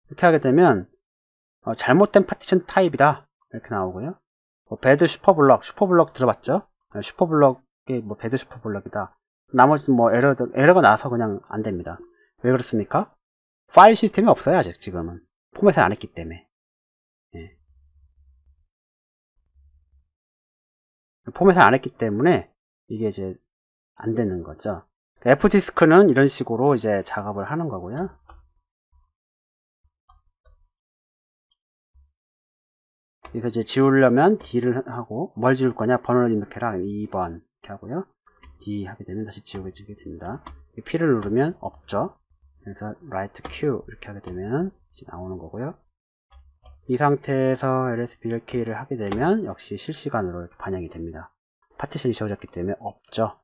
[SPEAKER 1] 이렇게 하게 되면 잘못된 파티션 타입이다 이렇게 나오고요. 배드 슈퍼블럭 들어봤죠? 슈퍼블럭이 배드 슈퍼블럭이다. 나머지 에러가 나서 그냥 안 됩니다. 왜 그렇습니까? 파일 시스템이 없어요. 아직 지금은 포맷을 안 했기 때문에. 포맷을 안 했기 때문에 이게 이제 안 되는 거죠. F디스크는 이런 식으로 이제 작업을 하는 거고요. 그래서 이제 지우려면 D를 하고 뭘 지울 거냐? 번호를 입력해라. 2번 이렇게 하고요. D 하게 되면 다시 지워지게 됩니다. P를 누르면 없죠. 그래서 Write Q 이렇게 하게 되면 이제 나오는 거고요. 이 상태에서 LSBLK를 하게 되면 역시 실시간으로 이렇게 반영이 됩니다. 파티션이 지워졌기 때문에 없죠.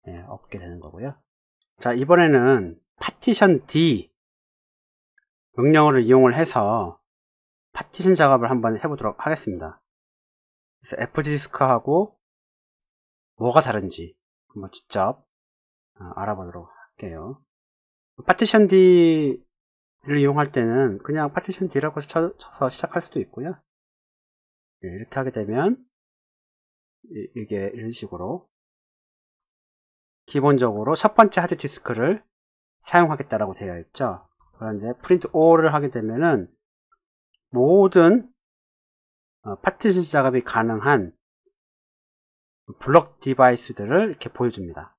[SPEAKER 1] 네, 없게 되는 거고요. 자, 이번에는 파티션 D 명령어를 이용을 해서 파티션 작업을 한번 해보도록 하겠습니다. 그래서 FGDisk하고 뭐가 다른지 한번 직접 알아보도록 할게요. 파티션 D를 이용할 때는 그냥 파티션 D라고 쳐서 시작할 수도 있고요. 네, 이렇게 하게 되면 이게 이런 식으로 기본적으로 첫 번째 하드디스크를 사용하겠다라고 되어 있죠. 그런데 프린트 all을 하게 되면은 모든 파티션 작업이 가능한 블록 디바이스들을 이렇게 보여줍니다.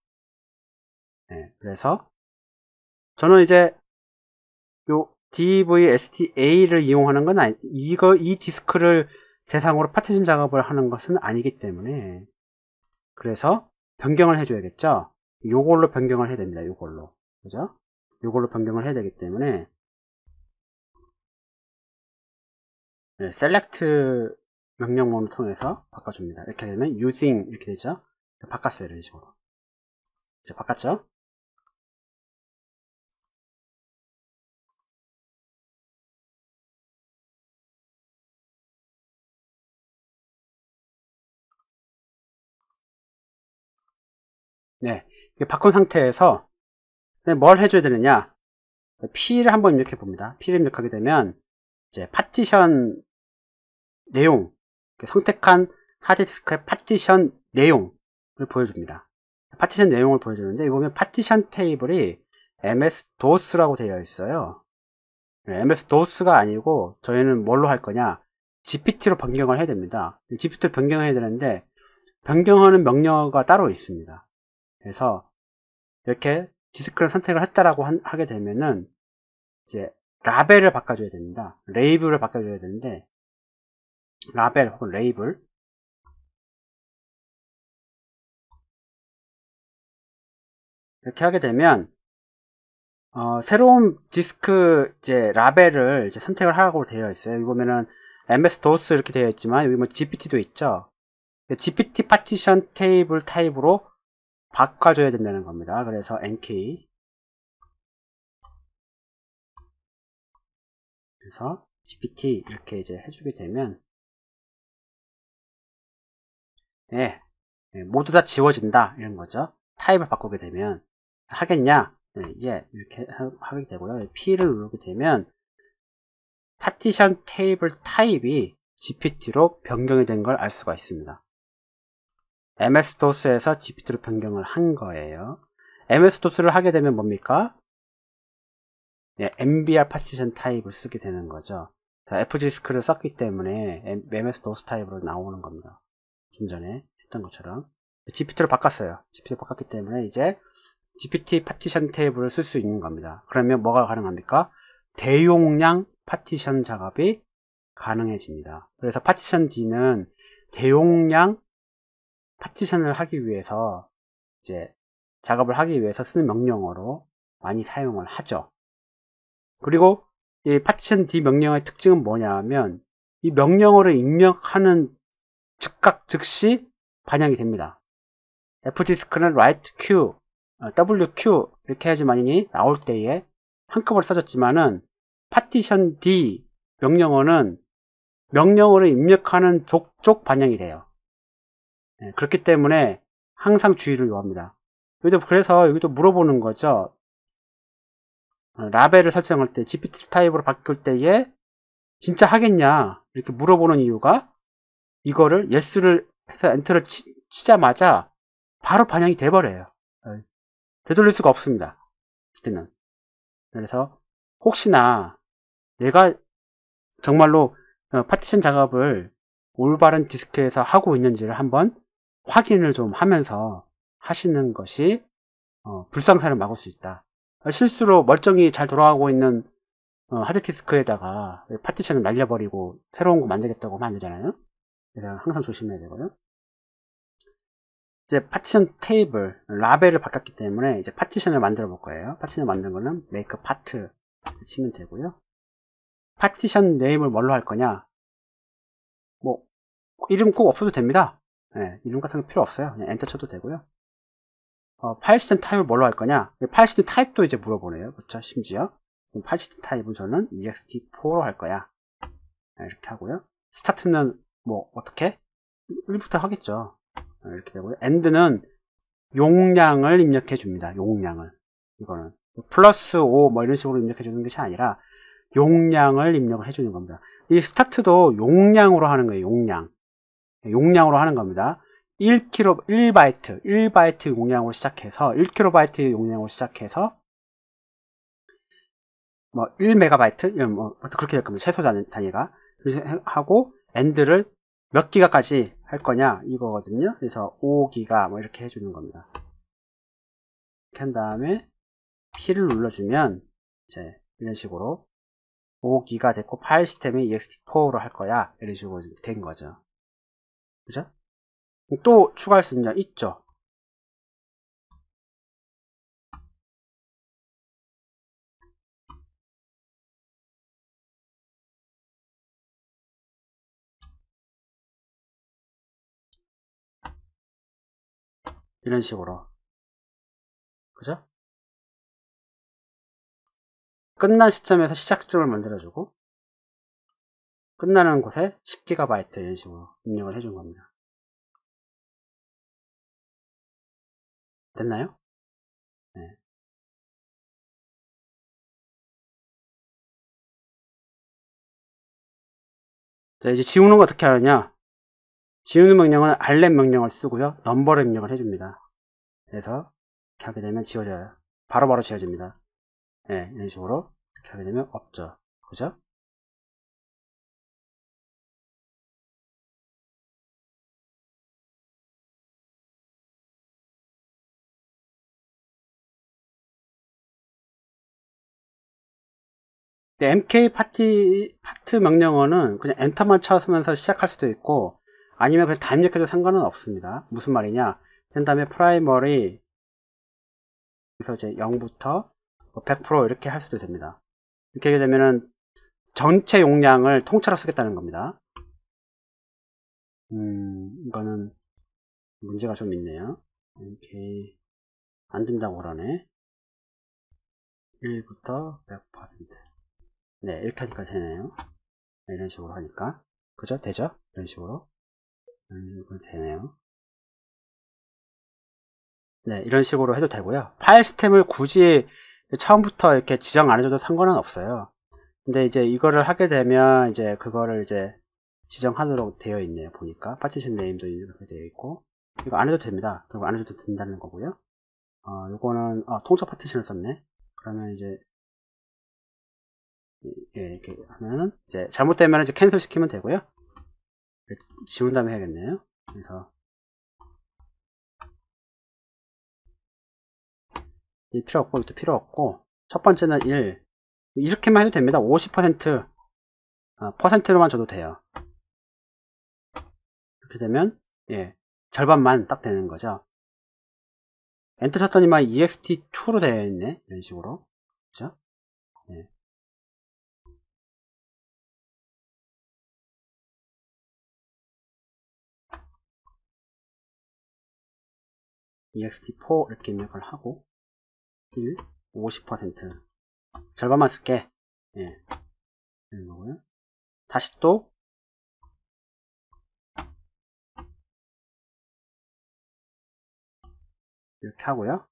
[SPEAKER 1] 네, 그래서 저는 이제 요 DVSTA를 이용하는 건 이 디스크를 대상으로 파티션 작업을 하는 것은 아니기 때문에 그래서 변경을 해줘야겠죠. 요걸로 변경을 해야 됩니다. 요걸로. 그죠? 요걸로 변경을 해야 되기 때문에 네, select 명령문을 통해서 바꿔줍니다. 이렇게 되면 using 이렇게 되죠. 바꿨어요. 이런 식으로. 이제 바꿨죠? 네, 바꾼 상태에서 뭘 해줘야 되느냐? P를 한번 입력해 봅니다. P를 입력하게 되면 이제 파티션 내용, 선택한 하드디스크의 파티션 내용을 보여줍니다. 파티션 내용을 보여주는데, 여기 보면 파티션 테이블이 MS-DOS라고 되어 있어요. 네, MS-DOS가 아니고 저희는 뭘로 할 거냐? GPT로 변경을 해야 됩니다. GPT로 변경해야 되는데 변경하는 명령어가 따로 있습니다. 그래서 이렇게 디스크를 선택을 했다라고 하게 되면은 이제 라벨을 바꿔줘야 됩니다. 레이블을 바꿔줘야 되는데 라벨 혹은 레이블 이렇게 하게 되면 새로운 디스크 이제 라벨을 이제 선택을 하라고 되어 있어요. 여기 보면은 MS-DOS 이렇게 되어 있지만 여기 뭐 GPT도 있죠. GPT 파티션 테이블 타입으로 바꿔줘야 된다는 겁니다. 그래서 NK 그래서 GPT 이렇게 이제 해주게 되면 네, 모두 다 지워진다 이런 거죠. 타입을 바꾸게 되면 하겠냐? 네, 예, 이렇게 하게 되고요. P를 누르게 되면 파티션 테이블 타입이 GPT로 변경이 된 걸 알 수가 있습니다. MS-DOS에서 GPT로 변경을 한 거예요. MS-DOS를 하게 되면 뭡니까? 예, MBR 파티션 타입을 쓰게 되는 거죠. FGDisk를 썼기 때문에 MS-DOS 타입으로 나오는 겁니다. 좀 전에 했던 것처럼 GPT로 바꿨어요. GPT로 바꿨기 때문에 이제 GPT 파티션 테이블을 쓸 수 있는 겁니다. 그러면 뭐가 가능합니까? 대용량 파티션 작업이 가능해집니다. 그래서 파티션 D는 대용량 파티션을 하기 위해서 이제 작업을 하기 위해서 쓰는 명령어로 많이 사용을 하죠. 그리고 이 파티션 D 명령어의 특징은 뭐냐면 이 명령어를 입력하는 즉각 즉시 반영이 됩니다. FDisk는 write Q, WQ 이렇게 해야지만이 나올 때에 한꺼번에 써졌지만은 파티션 D 명령어는 명령어를 입력하는 족족 반영이 돼요. 네, 그렇기 때문에 항상 주의를 요합니다. 그래서 여기도 물어보는 거죠. 라벨을 설정할 때 GPT 타입으로 바꿀 때에 진짜 하겠냐 이렇게 물어보는 이유가 이거를 yes를 해서 엔터를 치자마자 바로 반영이 돼버려요. 되돌릴 수가 없습니다. 그때는. 그래서 혹시나 내가 정말로 파티션 작업을 올바른 디스크에서 하고 있는지를 한번 확인을 좀 하면서 하시는 것이 불상사를 막을 수 있다. 실수로 멀쩡히 잘 돌아가고 있는 하드디스크에다가 파티션을 날려버리고 새로운 거 만들겠다고 하면 안 되잖아요. 그래서 항상 조심해야 되고요. 이제 파티션 테이블, 라벨을 바꿨기 때문에 이제 파티션을 만들어 볼 거예요. 파티션을 만든 거는 make part 치면 되고요. 파티션 네임을 뭘로 할 거냐? 뭐 이름 꼭 없어도 됩니다. 네, 이름 같은 거 필요 없어요. 그냥 엔터 쳐도 되고요. 파일 시스템 타입을 뭘로 할 거냐? 파일 시스템 타입도 이제 물어보네요. 그렇죠? 심지어 파일 시스템 타입은 저는 ext4로 할 거야. 네, 이렇게 하고요. 스타트는 뭐 어떻게? 1부터 하겠죠. 네, 이렇게 되고요. end는 용량을 입력해 줍니다. 용량을. 이거는 플러스 5 뭐 이런 식으로 입력해 주는 것이 아니라 용량을 입력을 해주는 겁니다. 이 스타트도 용량으로 하는 거예요. 용량으로 하는 겁니다. 1바이트 용량으로 시작해서 1KB 용량으로 시작해서 뭐 1메가바이트 뭐 그렇게 될 겁니다. 최소 단위가. 그래서 하고 end를 몇 기가까지 할 거냐 이거거든요. 그래서 5기가 뭐 이렇게 해주는 겁니다. 이렇게 한 다음에 P를 눌러주면 이제 이런 식으로 5기가 됐고 파일 시스템이 ext4로 할 거야. 이런 식으로 된 거죠. 그죠? 또 추가할 수 있죠. 이런 식으로. 그죠? 끝난 시점에서 시작점을 만들어주고 끝나는 곳에 10GB 이런 식으로 입력을 해준 겁니다. 됐나요? 네. 자, 이제 지우는 거 어떻게 하느냐? 지우는 명령은 rlem 명령을 쓰고요. 넘버를 입력을 해줍니다. 그래서 이렇게 하게 되면 지워져요. 바로바로 지워집니다. 네, 이런 식으로 이렇게 하게 되면 없죠. 그죠? MK 파트 명령어는 그냥 엔터만 쳐서면서 시작할 수도 있고 아니면 그냥 다 입력해도 상관은 없습니다. 무슨 말이냐? 그 다음에 프라이머리 그래서 이제 0부터 100% 이렇게 할 수도 됩니다. 이렇게 하게 되면은 전체 용량을 통째로 쓰겠다는 겁니다. 이거는 문제가 좀 있네요. MK 안 된다고 그러네. 1부터 100%. 네, 이렇게 하니까 되네요. 네, 이런 식으로 하니까. 그죠? 되죠? 이런 식으로. 되네요. 네, 이런 식으로 해도 되고요. 파일 시스템을 굳이 처음부터 이렇게 지정 안 해줘도 상관은 없어요. 근데 이제 이거를 하게 되면 이제 그거를 이제 지정하도록 되어 있네요. 보니까 파티션 네임도 이렇게 되어 있고 이거 안 해도 됩니다. 그리고 안 해줘도 된다는 거고요. 요거는 통째 파티션을 썼네. 그러면 이제 이렇게 하면은 이제 잘못되면 이제 캔슬 시키면 되고요. 지운 다음에 해야겠네요. 그래서 이 필요 없고 이것도 필요 없고 첫 번째는 1 이렇게만 해도 됩니다. 50% 퍼센트로만 줘도 돼요. 이렇게 되면 절반만 딱 되는 거죠. 엔터 쳤더니만 ext2로 되어 있네. 이런 식으로. 그죠? 네. ext4 이렇게 입력을 하고 1 50% 절반만 쓸게. 이런 거고요. 다시 또 이렇게 하고요.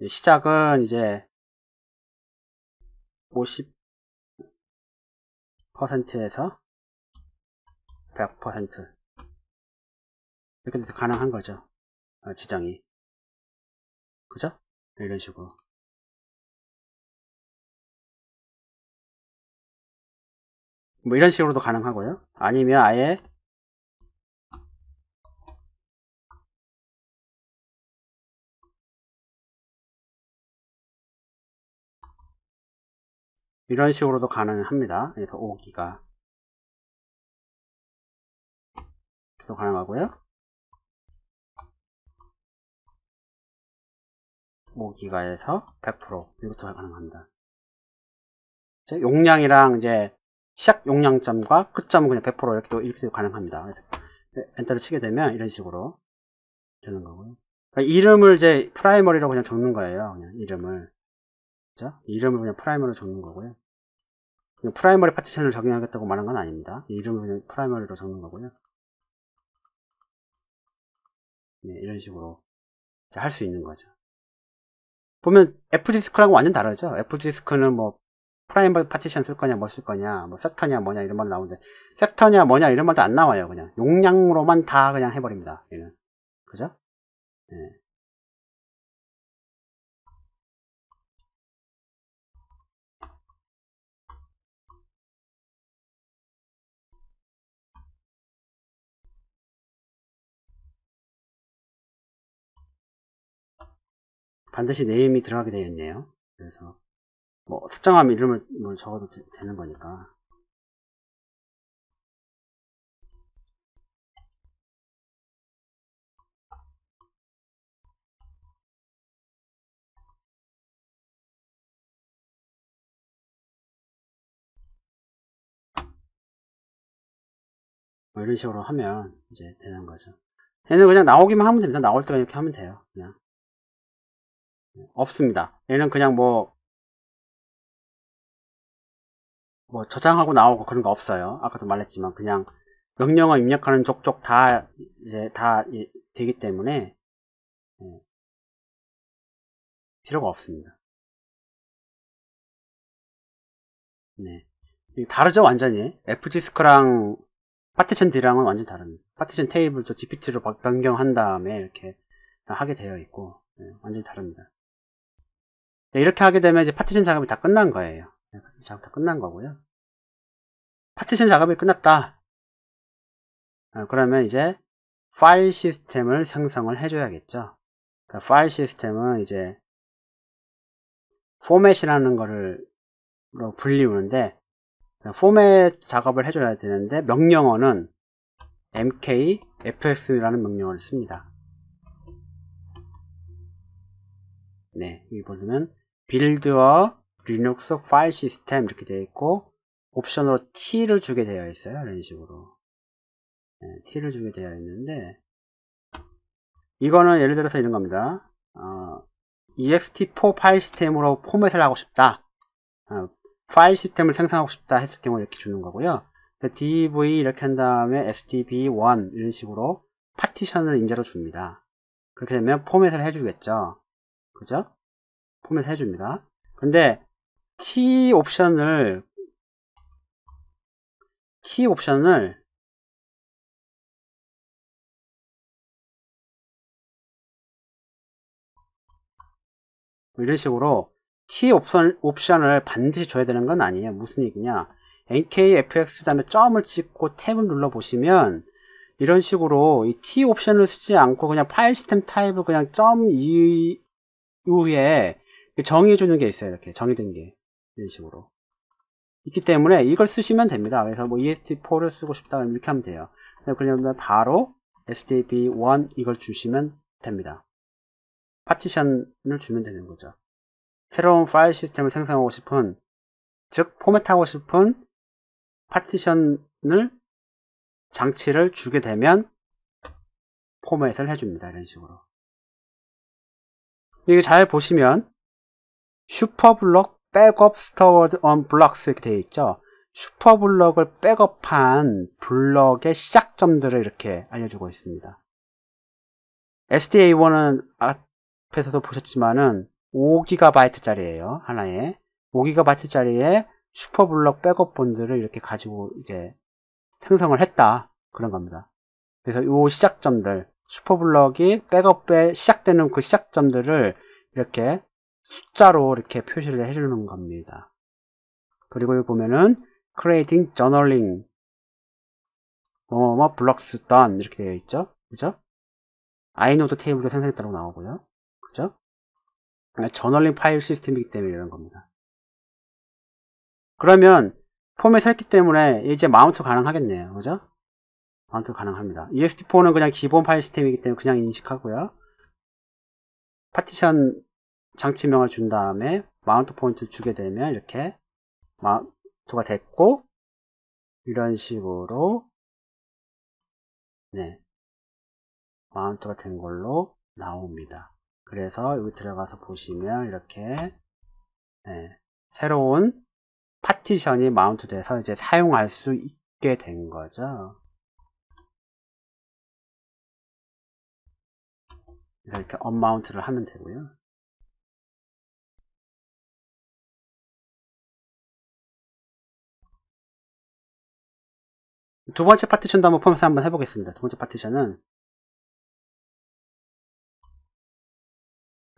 [SPEAKER 1] 시작은 이제 50%에서 100% 이렇게 돼서 가능한 거죠. 지정이. 그죠? 이런 식으로. 뭐 이런 식으로도 가능하고요. 아니면 아예 이런 식으로도 가능합니다. 그래서 5기가 도 가능하고요. 5기가에서 100% 이것도 가능합니다. 용량이랑 이제 시작 용량점과 끝점은 그냥 100% 이렇게도 가능합니다. 그래서 엔터를 치게 되면 이런 식으로 되는 거고요. 그러니까 이름을 이제 프라이머리라고 그냥 적는 거예요. 그냥 이름을. 그죠? 이름을 그냥 프라이머리로 적는 거고요. 그냥 프라이머리 파티션을 적용하겠다고 말한 건 아닙니다. 이름을 그냥 프라이머리로 적는 거고요. 네, 이런 식으로 할 수 있는 거죠. 보면 FGDisc랑 완전 다르죠. FGDisc는 뭐 프라이머리 파티션 쓸 거냐 뭐 쓸 거냐 뭐 섹터냐 뭐냐 이런 말 나오는데 섹터냐 뭐냐 이런 말도 안 나와요. 그냥 용량으로만 다 그냥 해버립니다. 얘는. 그죠? 네. 반드시 네임이 들어가게 되어 있네요. 그래서 뭐 특정한 이름을 적어도 되는 거니까. 뭐 이런 식으로 하면 이제 되는 거죠. 얘는 그냥 나오기만 하면 됩니다. 나올 때가 이렇게 하면 돼요. 그냥 없습니다. 얘는 그냥 뭐 저장하고 나오고 그런 거 없어요. 아까도 말했지만 그냥 명령어 입력하는 족족 다 이제 다 되기 때문에 필요가 없습니다. 네. 다르죠 완전히. FGDisc랑 파티션 D랑은 완전 다릅니다. 파티션 테이블도 GPT로 변경한 다음에 이렇게 하게 되어 있고 완전히 다릅니다. 네, 이렇게 하게 되면 이제 파티션 작업이 다 끝난 거예요. 파티션 작업 다 끝난 거고요. 파티션 작업이 끝났다. 그러면 이제 파일 시스템을 생성을 해줘야겠죠. 그러니까 파일 시스템은 이제 포맷이라는 거를 불리우는데 포맷 작업을 해줘야 되는데 명령어는 mkfs라는 명령어를 씁니다. 네, 여기 보시면 build a linux file system 이렇게 되어 있고 옵션으로 t를 주게 되어 있어요. 이런 식으로 t를 주게 되어 있는데 이거는 예를 들어서 이런 겁니다. ext4 파일 시스템으로 포맷을 하고 싶다. 파일 시스템을 생성하고 싶다 했을 경우 이렇게 주는 거고요. div 이렇게 한 다음에 stb1 이런 식으로 파티션을 인제로 줍니다. 그렇게 되면 포맷을 해주겠죠. 그죠? 포맷 해줍니다. 근데 t 옵션을 이런 식으로 t 옵션을 반드시 줘야 되는 건 아니에요. 무슨 얘기냐? nkfx 다음에 점을 찍고 탭을 눌러 보시면 이런 식으로 이 t 옵션을 쓰지 않고 그냥 파일 시스템 타입을 그냥 점 이후에 정의해 주는 게 있어요. 이렇게 정의된 게 이런 식으로 있기 때문에 이걸 쓰시면 됩니다. 그래서 뭐 ext4를 쓰고 싶다 이렇게 하면 돼요. 그러면 바로 stb1 이걸 주시면 됩니다. 파티션을 주면 되는 거죠. 새로운 파일 시스템을 생성하고 싶은, 즉 포맷하고 싶은 파티션을 장치를 주게 되면 포맷을 해줍니다. 이런 식으로. 이게 잘 보시면 슈퍼블럭 백업 스토어드 on 블럭스 이렇게 되어 있죠. 슈퍼블럭을 백업한 블럭의 시작점들을 이렇게 알려주고 있습니다. SDA1은 앞에서도 보셨지만은 5GB 짜리예요. 하나에 5GB 짜리의 슈퍼블럭 백업 본드를 이렇게 가지고 이제 생성을 했다. 그런 겁니다. 그래서 이 시작점들, 슈퍼블럭이 백업에 시작되는 그 시작점들을 이렇게 숫자로 이렇게 표시를 해주는 겁니다. 그리고 여기 보면은 creating journaling 뭐 blocks done 이렇게 되어 있죠. 그죠? inode 테이블도 생성했다고 나오고요. 그죠? 저널링 파일 시스템이기 때문에 이런 겁니다. 그러면 포맷을 했기 때문에 이제 마운트 가능하겠네요. 그죠? 마운트 가능합니다. ext4는 그냥 기본 파일 시스템이기 때문에 그냥 인식하고요. 파티션을 장치명을 준 다음에 마운트 포인트를 주게 되면 이렇게 마운트가 됐고, 이런 식으로 네, 마운트가 된 걸로 나옵니다. 그래서 여기 들어가서 보시면 이렇게 네, 새로운 파티션이 마운트 돼서 이제 사용할 수 있게 된 거죠. 그래서 이렇게 언마운트를 하면 되고요. 두 번째 파티션도 한번 포맷 한번 해보겠습니다. 두 번째 파티션은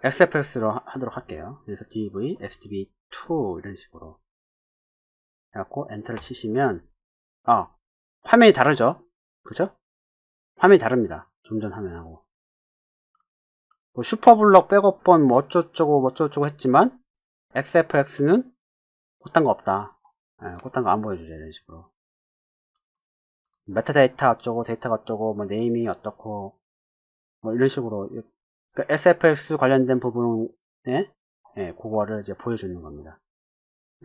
[SPEAKER 1] XFX로 하도록 할게요. 그래서 DV, SDB2 이런 식으로 해갖고 엔터를 치시면 화면이 다르죠? 그죠? 화면이 다릅니다. 좀 전 화면하고 뭐 슈퍼블럭 백업본 뭐 어쩌고저쩌고 했지만 XFX는 그딴 거 없다. 그딴 거 안 보여주죠. 이런 식으로 메타데이터 어쩌고 데이터가 어쩌고 뭐 네이밍이 어떻고 뭐 이런 식으로 그러니까 SFX 관련된 부분에 그거를 이제 보여주는 겁니다.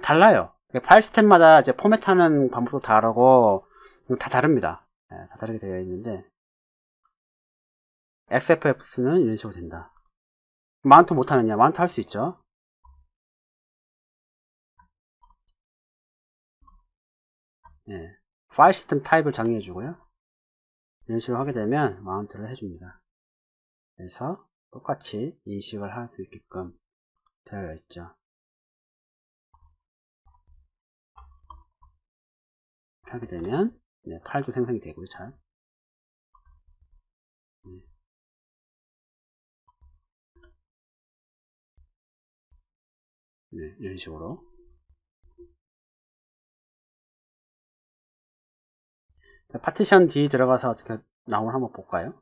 [SPEAKER 1] 달라요. 파일 시스템마다 이제 포맷하는 방법도 다르고 다 다릅니다. 다 다르게 되어 있는데 XFX는 이런 식으로 된다. 마운트 못하느냐? 마운트 할 수 있죠. 파일 시스템 타입을 정의해 주고요. 이런 식으로 하게 되면 마운트를 해줍니다. 그래서 똑같이 인식을 할 수 있게끔 되어 있죠. 이렇게 하게 되면 파일도 생성이 되고요. 잘. 이런 식으로 파티션 D 들어가서 어떻게 나오나 한번 볼까요?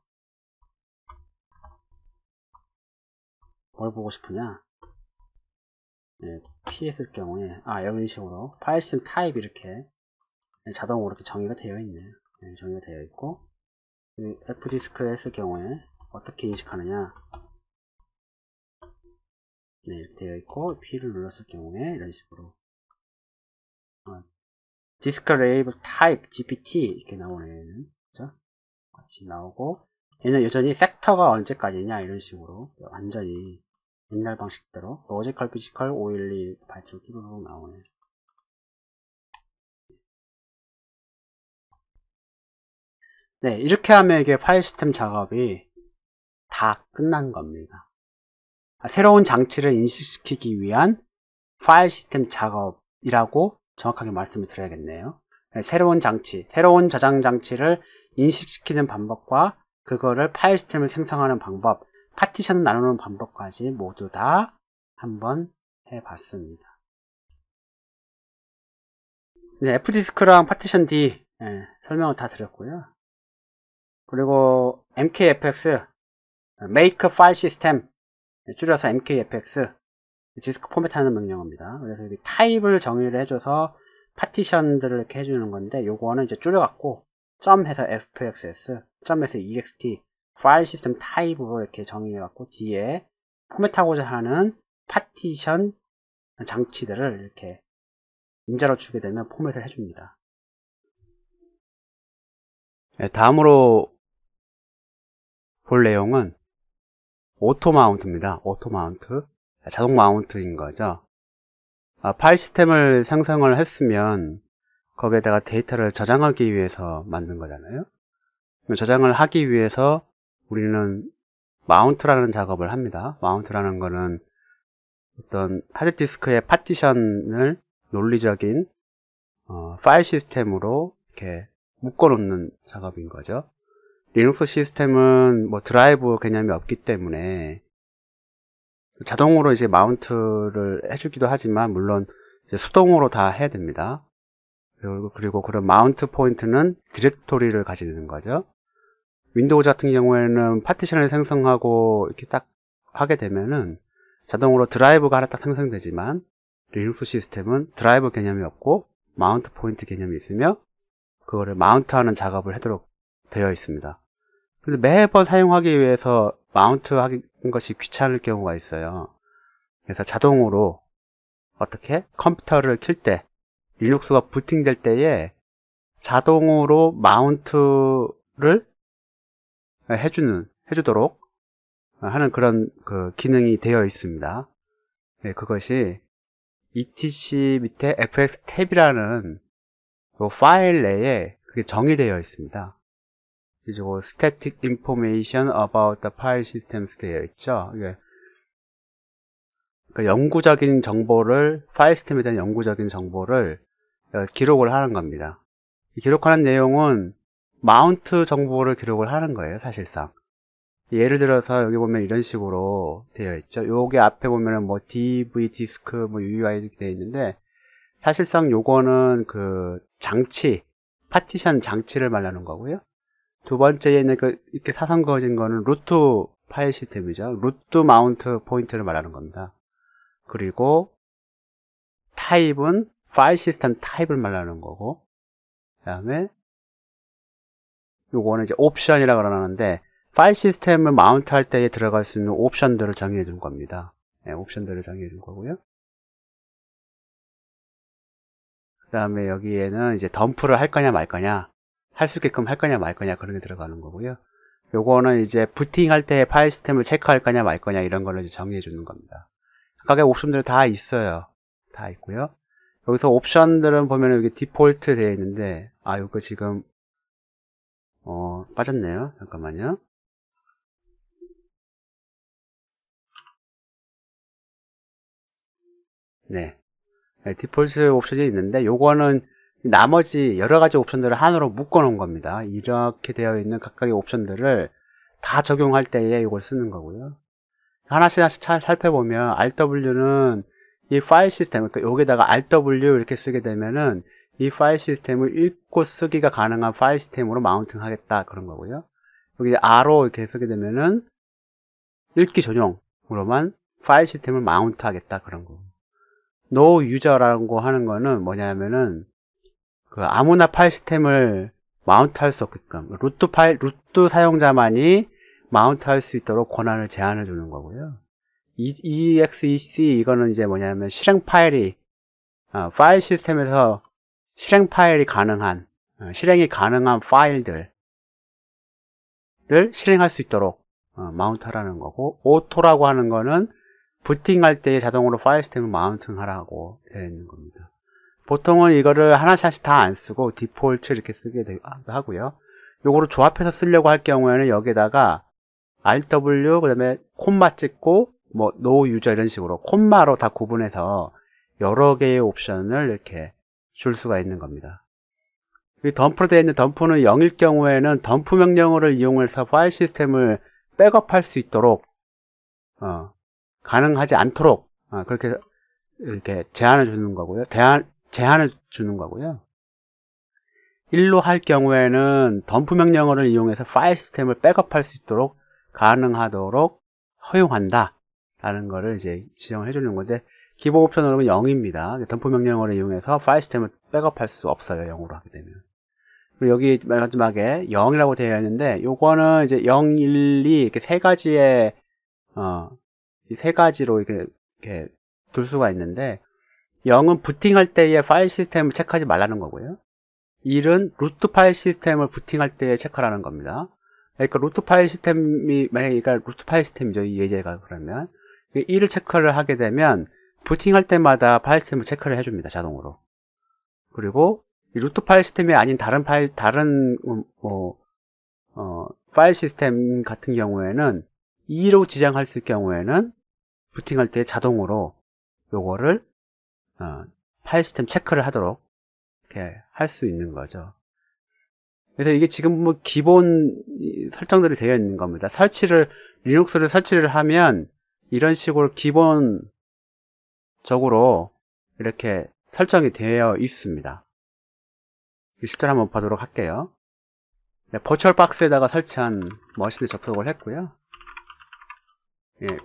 [SPEAKER 1] 뭘 보고 싶으냐? P 했을 경우에 이런 식으로 파일 시스템 타입 이렇게 자동으로 이렇게 정의가 되어 있네요. 정의가 되어 있고 F디스크 했을 경우에 어떻게 인식하느냐? 이렇게 되어 있고 P를 눌렀을 경우에 이런 식으로 디스크 레이블 타입 GPT 이렇게 나오네요. 그죠? 같이 나오고 얘는 여전히 섹터가 언제까지냐 이런 식으로 완전히 옛날 방식대로 로지컬 피지컬 512 바이트로 뚜루룩 나오네. 이렇게 하면 이게 파일 시스템 작업이 다 끝난 겁니다. 새로운 장치를 인식시키기 위한 파일 시스템 작업이라고 정확하게 말씀을 드려야겠네요. 새로운 장치, 새로운 저장 장치를 인식시키는 방법과 그거를 파일 시스템을 생성하는 방법, 파티션을 나누는 방법까지 모두 다 한번 해봤습니다. F디스크랑 파티션 D 설명을 다 드렸고요. 그리고 MKFX, Make File System, 줄여서 MKFX, 디스크 포맷하는 명령어입니다. 그래서 여기 타입을 정의를 해줘서 파티션들을 이렇게 해주는 건데, 요거는 이제 줄여갖고, 점 해서 fxs, 점 해서 ext, 파일 시스템 타입으로 이렇게 정의해갖고, 뒤에 포맷하고자 하는 파티션 장치들을 이렇게 인자로 주게 되면 포맷을 해줍니다. 다음으로 볼 내용은 오토 마운트입니다. 오토 마운트. 자동 마운트인 거죠. 파일 시스템을 생성을 했으면 거기에다가 데이터를 저장하기 위해서 만든 거잖아요. 저장을 하기 위해서 우리는 마운트라는 작업을 합니다. 마운트라는 거는 어떤 하드디스크의 파티션을 논리적인 파일 시스템으로 이렇게 묶어 놓는 작업인 거죠. 리눅스 시스템은 뭐 드라이브 개념이 없기 때문에 자동으로 이제 마운트를 해주기도 하지만 물론 이제 수동으로 다 해야 됩니다. 그리고 그런 마운트 포인트는 디렉토리를 가지는 거죠. 윈도우즈 같은 경우에는 파티션을 생성하고 이렇게 딱 하게 되면은 자동으로 드라이브가 하나 딱 생성되지만 리눅스 시스템은 드라이브 개념이 없고 마운트 포인트 개념이 있으며 그거를 마운트하는 작업을 하도록 되어 있습니다. 근데 매번 사용하기 위해서 마운트 하는 것이 귀찮을 경우가 있어요. 그래서 자동으로 어떻게 컴퓨터를 킬 때, 리눅스가 부팅될 때에 자동으로 마운트를 해주도록 하는 그런 그 기능이 되어 있습니다. 네, 그것이 etc 밑에 fx 탭이라는 그 파일 내에 그게 정의되어 있습니다. 그리고 static information about the file systems 되어 있죠. 이게 그러니까 영구적인 정보를, 파일 시스템에 대한 영구적인 정보를 기록을 하는 겁니다. 기록하는 내용은 마운트 정보를 기록을 하는 거예요, 사실상. 예를 들어서 여기 보면 이런 식으로 되어 있죠. 요게 앞에 보면은 뭐 DV 디스크 뭐 UI 이렇게 되어 있는데, 사실상 요거는 그 장치, 파티션 장치를 말하는 거고요. 두 번째에는 이렇게 사선 그어진 거는 루트 파일 시스템이죠. 루트 마운트 포인트를 말하는 겁니다. 그리고 타입은 파일 시스템 타입을 말하는 거고, 그 다음에 요거는 이제 옵션이라고 그러는데, 파일 시스템을 마운트 할 때에 들어갈 수 있는 옵션들을 정의해 준 겁니다. 네, 옵션들을 정의해 준 거고요. 그 다음에 여기에는 이제 덤프를 할 거냐 말 거냐, 할 수 있게끔 할 거냐 말 거냐, 그런 게 들어가는 거고요. 요거는 이제 부팅할 때 파일 시스템을 체크할 거냐 말 거냐, 이런 거를 이제 정의해 주는 겁니다. 각각의 옵션들이 다 있어요. 다 있고요. 여기서 옵션들은 보면 여기 디폴트 되어 있는데, 이거 지금 빠졌네요. 잠깐만요. 네. 디폴트 옵션이 있는데, 요거는 나머지 여러 가지 옵션들을 하나로 묶어 놓은 겁니다. 이렇게 되어 있는 각각의 옵션들을 다 적용할 때에 이걸 쓰는 거고요. 하나씩 잘 살펴보면 RW는 이 파일 시스템, 그러니까 여기다가 RW 이렇게 쓰게 되면은 이 파일 시스템을 읽고 쓰기가 가능한 파일 시스템으로 마운팅 하겠다, 그런 거고요. 여기 R로 이렇게 쓰게 되면은 읽기 전용으로만 파일 시스템을 마운트 하겠다, 그런 거. No user라고 하는 거는 뭐냐면은 그 아무나 파일 시스템을 마운트 할 수 없게끔 루트 사용자만이 마운트 할 수 있도록 권한을 제한해 주는 거고요. EXEC 이거는 이제 뭐냐면 실행 파일이 파일 시스템에서 실행 파일이 가능한 실행이 가능한 파일들을 실행할 수 있도록 마운트 하라는 거고, 오토라고 하는 거는 부팅할 때 자동으로 파일 시스템을 마운팅 하라고 되어 있는 겁니다. 보통은 이거를 하나씩 다 안 쓰고 디폴트 이렇게 쓰게 하고요. 요거를 조합해서 쓰려고 할 경우에는 여기다가 RW 그 다음에 콤마 찍고 뭐 no user 이런 식으로 콤마로 다 구분해서 여러 개의 옵션을 이렇게 줄 수가 있는 겁니다. 이 덤프로 되어 있는 덤프는 0일 경우에는 덤프 명령어를 이용해서 파일 시스템을 백업할 수 있도록 가능하지 않도록 그렇게 이렇게 제한을 주는 거고요. 제한을 주는 거고요. 1로 할 경우에는 덤프 명령어를 이용해서 파일 시스템을 백업할 수 있도록 가능하도록 허용한다 라는 거를 이제 지정을 해주는 건데, 기본 옵션으로는 0입니다. 덤프 명령어를 이용해서 파일 시스템을 백업할 수 없어요, 0으로 하게 되면. 그리고 여기 마지막에 0이라고 되어 있는데, 요거는 이제 0, 1, 2 이렇게 세 가지의 세 가지로 이렇게 둘 수가 있는데, 0은 부팅할 때의 파일 시스템을 체크하지 말라는 거고요. 1은 루트 파일 시스템을 부팅할 때에 체크하라는 겁니다. 그러니까 루트 파일 시스템이, 만약에 이가 루트 파일 시스템이죠, 이 예제가. 그러면 1을 체크를 하게 되면 부팅할 때마다 파일 시스템을 체크를 해줍니다, 자동으로. 그리고 이 루트 파일 시스템이 아닌 다른 파일 시스템 같은 경우에는 2로 지정할 수 있을 경우에는 부팅할 때 자동으로 요거를 파일 시스템 체크를 하도록 이렇게 할 수 있는 거죠. 그래서 이게 지금 뭐 기본 설정들이 되어 있는 겁니다. 리눅스를 설치를 하면 이런 식으로 기본적으로 이렇게 설정이 되어 있습니다. 실제로 한번 보도록 할게요. 네, 버추얼 박스에다가 설치한 머신에 접속을 했고요.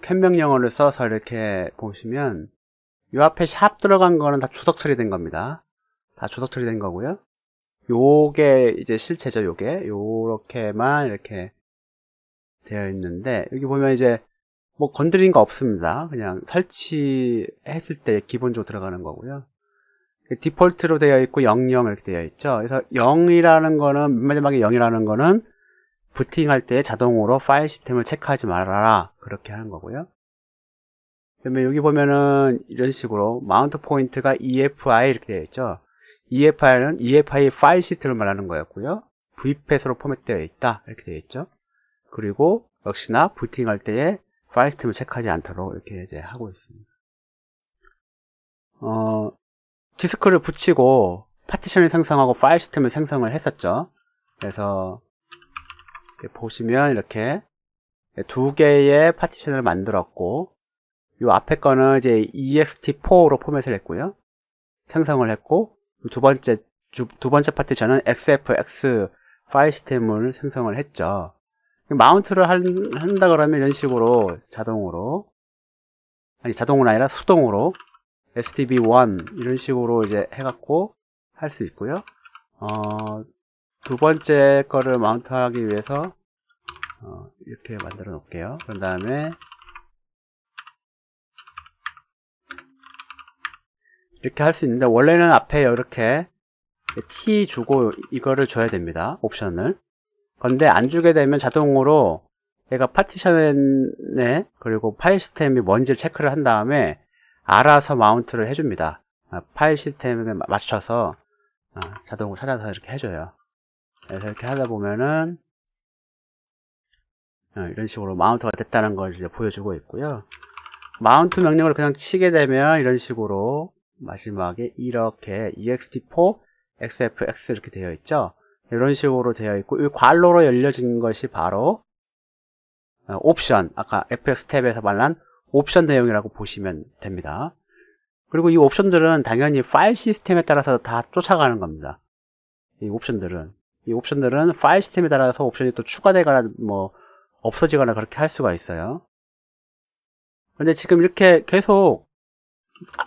[SPEAKER 1] 캔 명령어를 써서 이렇게 보시면 이 앞에 샵 들어간 거는 다 주석 처리된 겁니다. 다 주석 처리된 거고요. 요게 이제 실체죠. 요게 요렇게만 이렇게 되어 있는데, 여기 보면 이제 뭐 건드린 거 없습니다. 그냥 설치했을 때 기본적으로 들어가는 거고요. 디폴트로 되어 있고 00 이렇게 되어 있죠. 그래서 0이라는 거는, 마지막에 0이라는 거는 부팅할 때 자동으로 파일 시스템을 체크하지 말아라, 그렇게 하는 거고요. 그러면 여기 보면은 이런 식으로 마운트 포인트가 EFI 이렇게 되어 있죠. EFI는 EFI 파일 시스템을 말하는 거였고요. VPAS로 포맷되어 있다, 이렇게 되어 있죠. 그리고 역시나 부팅할 때에 파일 시스템을 체크하지 않도록 이렇게 이제 하고 있습니다. 디스크를 붙이고 파티션을 생성하고 파일 시스템을 생성을 했었죠. 그래서 이렇게 보시면 이렇게 두 개의 파티션을 만들었고, 이 앞에 거는 이제 ext4로 포맷을 했고요. 생성을 했고, 두 번째 파티션은 xfx 파일 시스템을 생성을 했죠. 마운트를 한다 그러면 이런 식으로 자동으로 아니라 수동으로 stb1 이런 식으로 이제 해갖고 할 수 있고요. 두 번째 거를 마운트 하기 위해서 이렇게 만들어 놓을게요. 그런 다음에 이렇게 할 수 있는데, 원래는 앞에 이렇게 T 주고 이거를 줘야 됩니다. 옵션을. 근데 안 주게 되면 자동으로 얘가 파티션에 그리고 파일 시스템이 뭔지를 체크를 한 다음에 알아서 마운트를 해줍니다. 파일 시스템에 맞춰서 자동으로 찾아서 이렇게 해줘요. 그래서 이렇게 하다 보면은 이런 식으로 마운트가 됐다는 걸 이제 보여주고 있고요. 마운트 명령을 그냥 치게 되면 이런 식으로 마지막에 이렇게 ext4 xfx 이렇게 되어 있죠. 이런 식으로 되어 있고, 이 괄호로 열려진 것이 바로 옵션, 아까 fx 탭에서 말한 옵션 내용이라고 보시면 됩니다. 그리고 이 옵션들은 당연히 파일 시스템에 따라서 다 쫓아가는 겁니다. 이 옵션들은 파일 시스템에 따라서 옵션이 또 추가되거나 뭐 없어지거나 그렇게 할 수가 있어요. 근데 지금 이렇게 계속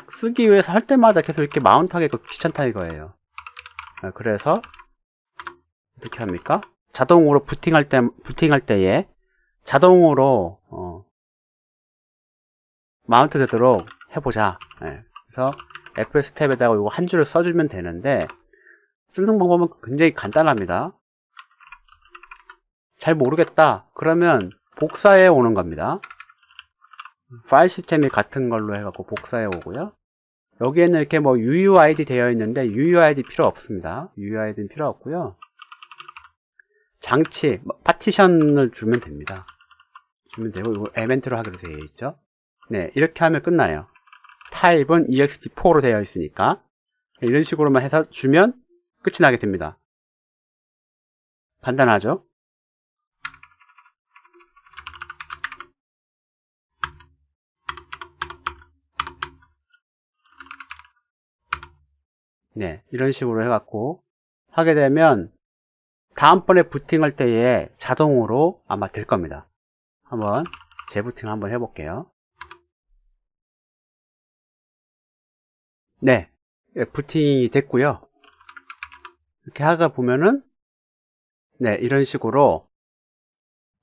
[SPEAKER 1] 쓰기 위해서 할 때마다 계속 이렇게 마운트하기 귀찮다 이거예요. 그래서 어떻게 합니까? 자동으로 부팅할 때에 자동으로 마운트 되도록 해보자. 그래서 fs 탭에다가 이거 한 줄을 써주면 되는데, 쓰는 방법은 굉장히 간단합니다. 잘 모르겠다 그러면 복사해 오는 겁니다. 파일 시스템이 같은 걸로 해갖고 복사해 오고요. 여기에는 이렇게 뭐 UUID 되어 있는데 UUID 필요 없습니다. UUID는 필요 없고요. 장치, 파티션을 주면 됩니다. 주면 되고, 이거 에멘트로 하기로 되어 있죠. 네, 이렇게 하면 끝나요. 타입은 ext4로 되어 있으니까 이런 식으로만 해서 주면 끝이 나게 됩니다. 간단하죠? 네, 이런 식으로 해갖고 하게 되면 다음번에 부팅할 때에 자동으로 아마 될 겁니다. 한번 재부팅 한번 해볼게요. 네, 부팅이 됐고요. 이렇게 하다 보면은 네, 이런 식으로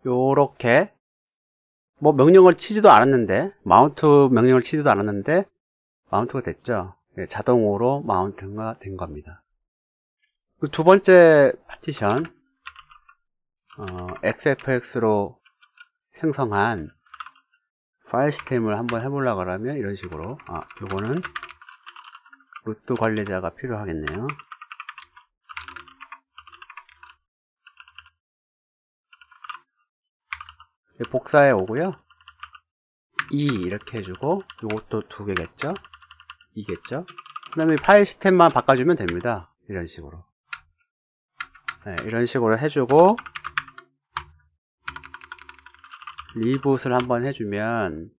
[SPEAKER 1] 요렇게 뭐 명령을 치지도 않았는데, 마운트 명령을 치지도 않았는데 마운트가 됐죠. 네, 자동으로 마운트가 된 겁니다. 두 번째 파티션 xfx로 생성한 파일 시스템을 한번 해보려고 하면 이런 식으로, 요거는 루트 관리자가 필요하겠네요. 복사해 오고요. 이렇게 해주고, 요것도 두 개겠죠? 이겠죠? 그 다음에 파일 시스템만 바꿔주면 됩니다. 이런 식으로. 네, 이런 식으로 해주고, 리붓을 한번 해주면,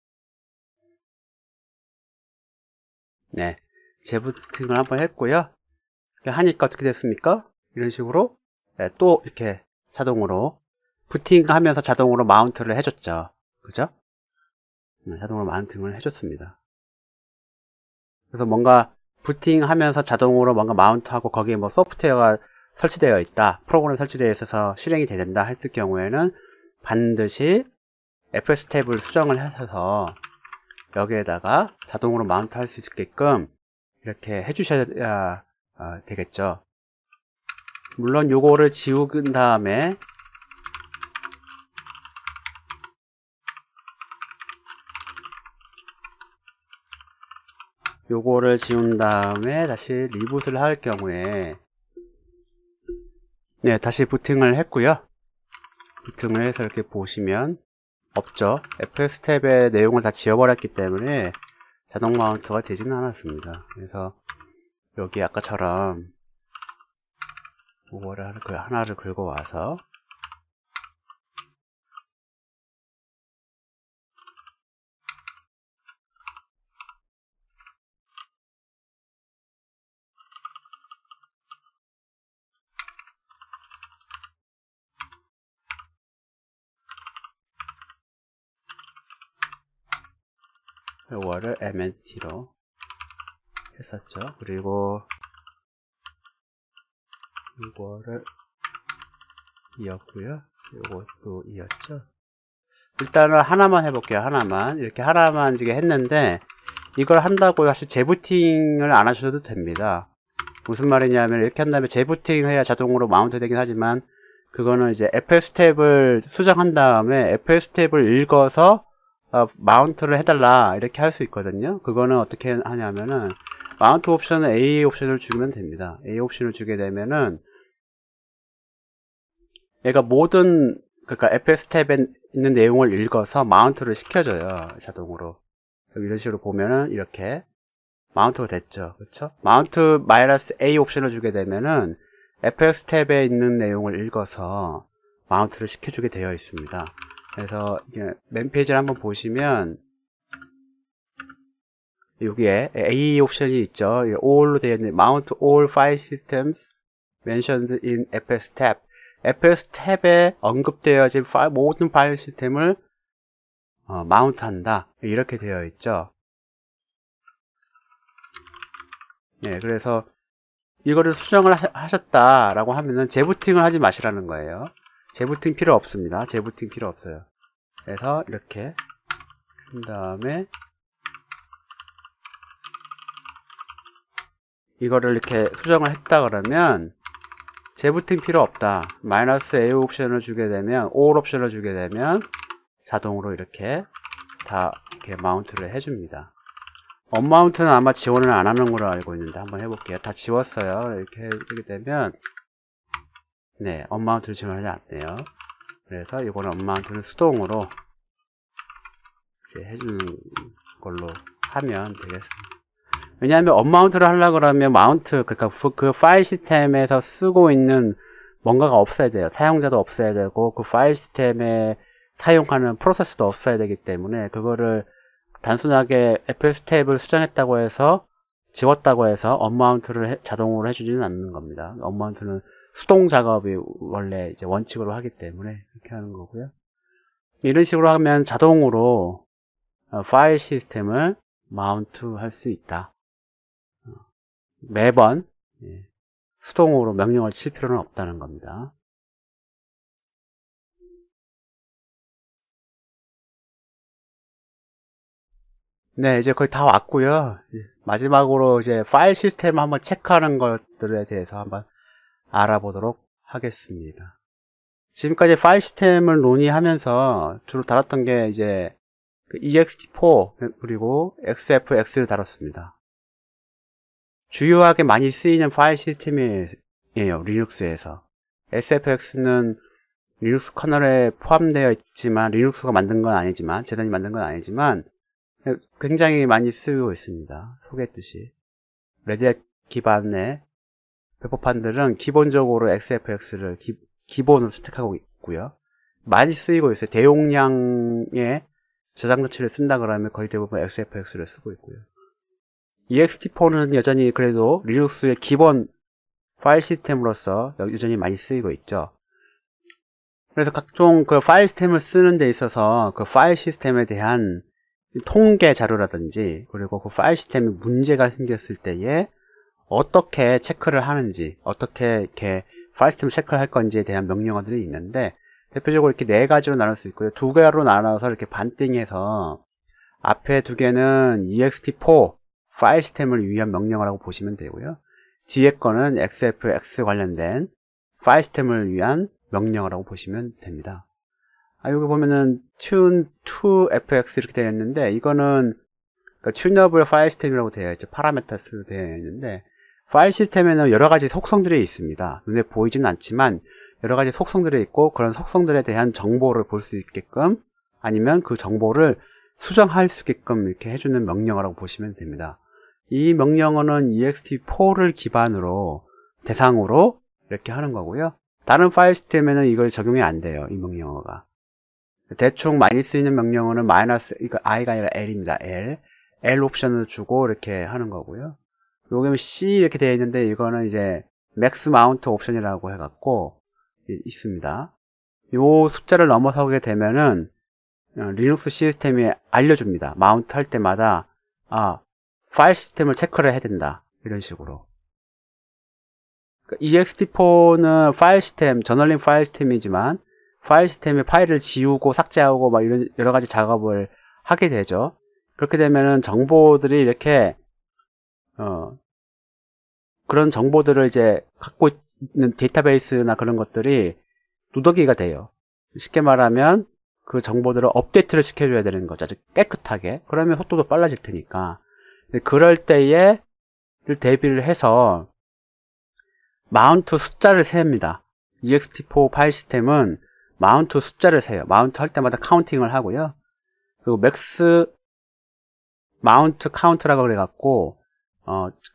[SPEAKER 1] 네, 재부팅을 한번 했고요. 이렇게 하니까 어떻게 됐습니까? 이런 식으로, 네, 또 이렇게 자동으로 부팅하면서 자동으로 마운트를 해줬죠. 그죠? 네, 자동으로 마운팅을 해줬습니다. 그래서 뭔가 부팅하면서 자동으로 뭔가 마운트하고 거기에 뭐 소프트웨어가 설치되어 있다, 프로그램이 설치되어 있어서 실행이 된다 했을 경우에는 반드시 FS 탭을 수정을 하셔서 여기에다가 자동으로 마운트 할 수 있게끔 이렇게 해주셔야 되겠죠. 물론 요거를 지운 다음에 다시 리부트를 할 경우에 네, 다시 부팅을 했고요. 부팅을 해서 이렇게 보시면 없죠. FS 탭의 내용을 다 지워버렸기 때문에 자동 마운트가 되지는 않았습니다. 그래서 여기 아까처럼 이거를 하나를 긁어 와서 이거를 MNT로 했었죠. 그리고 이거를 이었고요. 이것도 이었죠. 일단은 하나만 해볼게요. 하나만 이렇게 지금 했는데 이걸 한다고 사실 재부팅을 안 하셔도 됩니다. 무슨 말이냐면 이렇게 한 다음에 재부팅 해야 자동으로 마운트 되긴 하지만 그거는 이제 FS 탭을 수정한 다음에 FS 탭을 읽어서 마운트를 해달라 이렇게 할 수 있거든요. 그거는 어떻게 하냐면은 마운트 옵션은 A 옵션을 주면 됩니다. A 옵션을 주게 되면은 얘가 그러니까 FS 탭에 있는 내용을 읽어서 마운트를 시켜줘요. 자동으로. 이런 식으로 보면은 이렇게 마운트가 됐죠. 그렇죠? 마운트 -A 옵션을 주게 되면은 FS 탭에 있는 내용을 읽어서 마운트를 시켜주게 되어 있습니다. 그래서 맨 페이지를 한번 보시면 여기에 A 옵션이 있죠. all로 되어 있는 Mount all file systems mentioned in FS tab. FS 탭에 언급되어진 모든 파일 시스템을 마운트한다. 이렇게 되어 있죠. 네, 그래서 이거를 수정을 하셨다라고 하면은 재부팅을 하지 마시라는 거예요. 재부팅 필요 없습니다. 재부팅 필요 없어요. 그래서 이렇게 한 다음에 이거를 이렇게 수정을 했다 그러면 재부팅 필요 없다. -A 옵션을 주게 되면 all 옵션을 주게 되면 자동으로 이렇게 다 이렇게 마운트를 해줍니다. 언마운트는 아마 지원을 안 하는 걸로 알고 있는데 한번 해볼게요. 다 지웠어요. 이렇게 하게 되면 네, 언마운트를 지원하지 않네요. 그래서 이거는 언마운트는 수동으로 이제 해주는 걸로 하면 되겠습니다. 왜냐하면 언마운트를 하려고 그러면 마운트, 그러니까 그 파일 시스템에서 쓰고 있는 뭔가가 없어야 돼요. 사용자도 없어야 되고 그 파일 시스템에 사용하는 프로세스도 없어야 되기 때문에 그거를 단순하게 FS 탭을 수정했다고 해서 지웠다고 해서 언마운트를 자동으로 해주지는 않는 겁니다. 언마운트는 수동 작업이 원래 이제 원칙으로 하기 때문에 그렇게 하는 거고요. 이런 식으로 하면 자동으로 파일 시스템을 마운트 할 수 있다. 매번 수동으로 명령을 칠 필요는 없다는 겁니다. 네, 이제 거의 다 왔고요. 마지막으로 이제 파일 시스템 한번 체크하는 것들에 대해서 한번 알아보도록 하겠습니다. 지금까지 파일 시스템을 논의하면서 주로 다뤘던 게 이제 ext4 그리고 xfx를 다뤘습니다. 주요하게 많이 쓰이는 파일 시스템이에요. 리눅스에서. sfx는 리눅스 커널에 포함되어 있지만 리눅스가 만든 건 아니지만 재단이 만든 건 아니지만 굉장히 많이 쓰고 있습니다. 소개했듯이 레드햇 기반의 배포판들은 기본적으로 XFX를 기본으로 채택하고 있고요. 많이 쓰이고 있어요. 대용량의 저장 장치를 쓴다 그러면 거의 대부분 XFX를 쓰고 있고요. ext4는 여전히 그래도 리눅스의 기본 파일 시스템으로서 여전히 많이 쓰이고 있죠. 그래서 각종 그 파일 시스템을 쓰는 데 있어서 그 파일 시스템에 대한 통계 자료라든지 그리고 그 파일 시스템에 문제가 생겼을 때에 어떻게 체크를 하는지 어떻게 이렇게 파일 시스템을 체크를 할 건지에 대한 명령어들이 있는데 대표적으로 이렇게 4가지로 나눌 수 있고요. 2개로 나눠서 이렇게 반띵해서 앞에 2개는 ext4 파일 시스템을 위한 명령어라고 보시면 되고요. 뒤에 거는 xfx 관련된 파일 시스템을 위한 명령어라고 보시면 됩니다. 여기 보면은 tune to fx 이렇게 되어 있는데, 이거는 튜너블 파일 시스템이라고 되어 있죠. 파라메터스로 되어 있는데, 파일 시스템에는 여러 가지 속성들이 있습니다. 눈에 보이지는 않지만 여러 가지 속성들이 있고, 그런 속성들에 대한 정보를 볼 수 있게끔, 아니면 그 정보를 수정할 수 있게끔 이렇게 해주는 명령어라고 보시면 됩니다. 이 명령어는 ext4를 기반으로 대상으로 이렇게 하는 거고요. 다른 파일 시스템에는 이걸 적용이 안 돼요. 이 명령어가. 대충 많이 쓰이는 명령어는 이거 i가 아니라 l입니다. L 옵션을 주고 이렇게 하는 거고요. 여기는 C 이렇게 되어 있는데, 이거는 이제 max mount 옵션이라고 해갖고 있습니다. 요 숫자를 넘어서게 되면은 리눅스 시스템이 알려줍니다. 마운트 할 때마다 파일 시스템을 체크를 해야 된다, 이런 식으로. ext4는 파일 시스템, 저널링 파일 시스템이지만 파일 시스템에 파일을 지우고 삭제하고 막 이런 여러 가지 작업을 하게 되죠. 그렇게 되면은 정보들이 이렇게 그런 정보들을 이제 갖고 있는 데이터베이스나 그런 것들이 누더기가 돼요. 쉽게 말하면 그 정보들을 업데이트를 시켜줘야 되는 거죠. 아주 깨끗하게. 그러면 속도도 빨라질 테니까. 그럴 때에 대비를 해서 마운트 숫자를 셉니다. ext4 파일 시스템은 마운트 숫자를 세요. 마운트 할 때마다 카운팅을 하고요. 그리고 맥스 마운트 카운트라고 그래갖고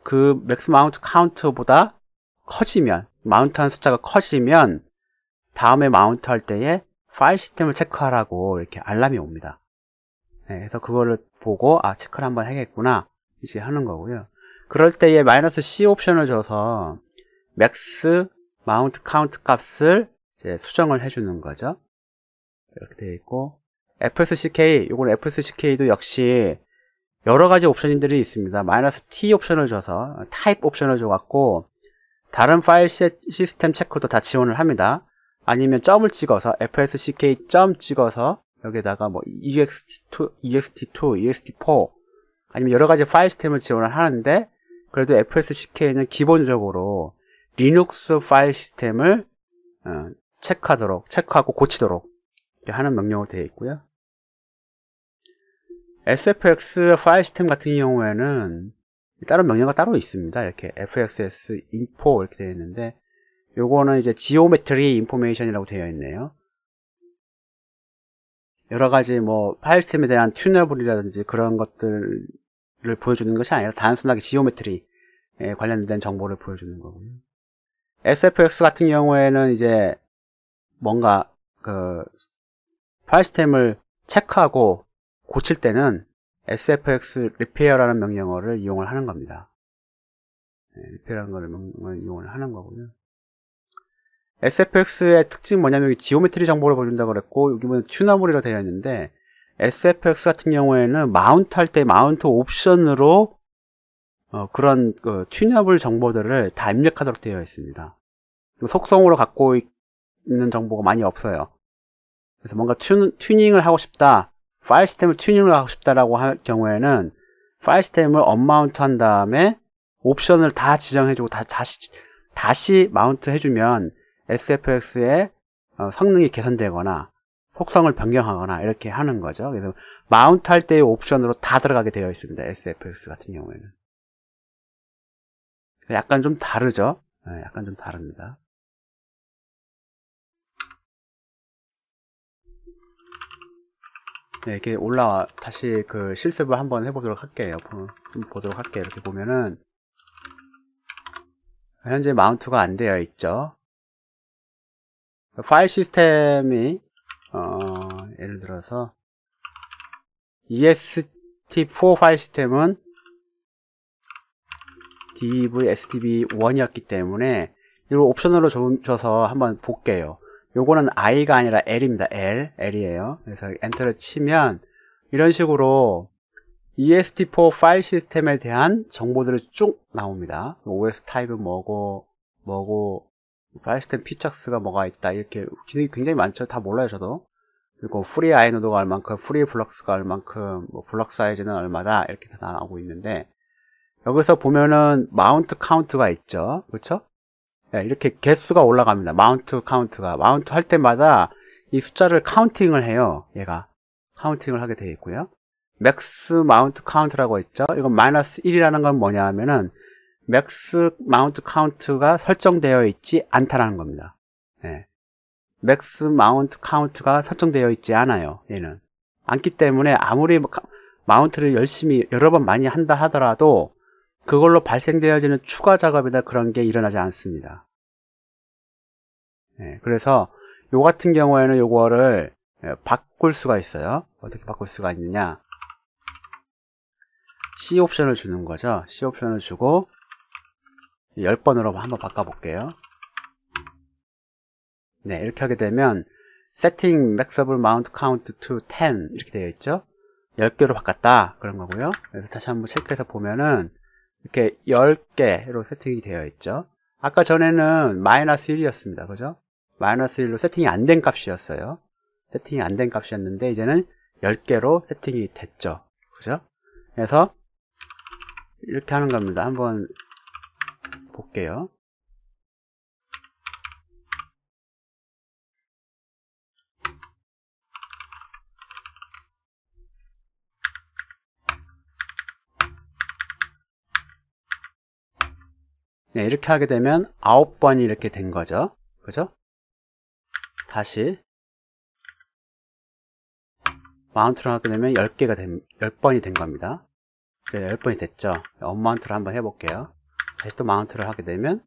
[SPEAKER 1] 그 맥스 마운트 카운트보다 커지면, 마운트한 숫자가 커지면 다음에 마운트 할 때에 파일 시스템을 체크하라고 이렇게 알람이 옵니다. 네, 그래서 그거를 보고 체크를 한번 해야겠구나 이제 하는 거고요. 그럴 때에 -C 옵션을 줘서 맥스 마운트 카운트 값을 이제 수정을 해주는 거죠. 이렇게 되어 있고, fsck, 요건 fsck도 역시 여러 가지 옵션들이 있습니다. -T 옵션을 줘서 타입 옵션을 줘갖고 다른 파일 시스템 체크도 다 지원을 합니다. 아니면 점을 찍어서 fsck 점 찍어서 여기다가 뭐 ext2, ext4 아니면 여러 가지 파일 시스템을 지원을 하는데, 그래도 fsck는 기본적으로 리눅스 파일 시스템을 체크하고 고치도록 이렇게 하는 명령으로 되어 있고요. sfx 파일 시스템 같은 경우에는 다른 명령어가 따로 있습니다. 이렇게 fxs info 이렇게 되어 있는데, 요거는 이제 geometry information이라고 되어 있네요. 여러 가지 뭐 파일 시스템에 대한 튜너블이라든지 그런 것들을 보여주는 것이 아니라 단순하게 지오메트리에 관련된 정보를 보여주는 거고요. sfx 같은 경우에는 이제 뭔가 그 파일 시스템을 체크하고 고칠 때는 sfx repair라는 명령어를 이용을 하는 겁니다. repair라는 명령어를 이용을 하는 거고요. sfx의 특징은 뭐냐면, 여기 지오메트리 정보를 보여준다고 그랬고, 여기 보면 튜너블이라고 되어 있는데, sfx 같은 경우에는 마운트 할 때 마운트 옵션으로 그런 튜너블 정보들을 다 입력하도록 되어 있습니다. 속성으로 갖고 있는 정보가 많이 없어요. 그래서 뭔가 튜닝을 하고 싶다, 파일 시스템을 튜닝을 하고 싶다라고 할 경우에는 파일 시스템을 언마운트 한 다음에 옵션을 다 지정해주고 다시 마운트 해주면 sfx의 성능이 개선되거나 속성을 변경하거나 이렇게 하는 거죠. 그래서 마운트 할 때의 옵션으로 다 들어가게 되어 있습니다. sfx 같은 경우에는. 약간 좀 다르죠. 약간 좀 다릅니다. 네, 이렇게 다시 그 실습을 한번 해보도록 할게요. 이렇게 보면은 현재 마운트가 안 되어 있죠. 파일 시스템이 예를 들어서 ext4 파일 시스템은 dvstb1이었기 때문에 이걸 옵션으로 줘서 한번 볼게요. 요거는 i가 아니라 l입니다. L이에요. 그래서 엔터를 치면 이런 식으로 ext4 파일 시스템에 대한 정보들이 쭉 나옵니다. OS 타입은 뭐고 파일 시스템 피처스가 뭐가 있다 이렇게 굉장히 많죠. 다 몰라요 저도. 그리고 프리 아이노드가 얼만큼, 프리 블럭스가 얼만큼, 뭐 블럭 사이즈는 얼마다 이렇게 다 나오고 있는데, 여기서 보면은 마운트 카운트가 있죠. 그렇죠? 네, 이렇게 개수가 올라갑니다. 마운트 카운트가. 마운트 할 때마다 이 숫자를 카운팅을 해요. 얘가 카운팅을 하게 되어 있고요. 맥스 마운트 카운트라고 있죠. 이건 마이너스 1이라는 건 뭐냐 하면은 맥스 마운트 카운트가 설정되어 있지 않다라는 겁니다. 네. 맥스 마운트 카운트가 설정되어 있지 않아요. 얘는 않기 때문에 아무리 마운트를 열심히 여러 번 많이 한다 하더라도 그걸로 발생되어지는 추가 작업이나 그런 게 일어나지 않습니다. 네, 그래서 요 같은 경우에는 요거를 바꿀 수가 있어요. 어떻게 바꿀 수가 있느냐, C 옵션을 주는 거죠. C 옵션을 주고 10번으로 한번 바꿔 볼게요. 네, 이렇게 하게 되면 Setting Maxable Mount Count to 10 이렇게 되어 있죠. 10개로 바꿨다 그런 거고요. 그래서 다시 한번 체크해서 보면은 이렇게 10개로 세팅이 되어 있죠. 아까 전에는 마이너스 1이었습니다. 그죠? 마이너스 1로 세팅이 안 된 값이었어요. 세팅이 안 된 값이었는데 이제는 10개로 세팅이 됐죠. 그죠? 그래서 이렇게 하는 겁니다. 한번 볼게요. 네, 이렇게 하게 되면 9번이 이렇게 된 거죠. 그죠? 다시 마운트를 하게 되면 10번이 된 겁니다. 네, 10번이 됐죠. 언마운트를 한번 해볼게요. 다시 또 마운트를 하게 되면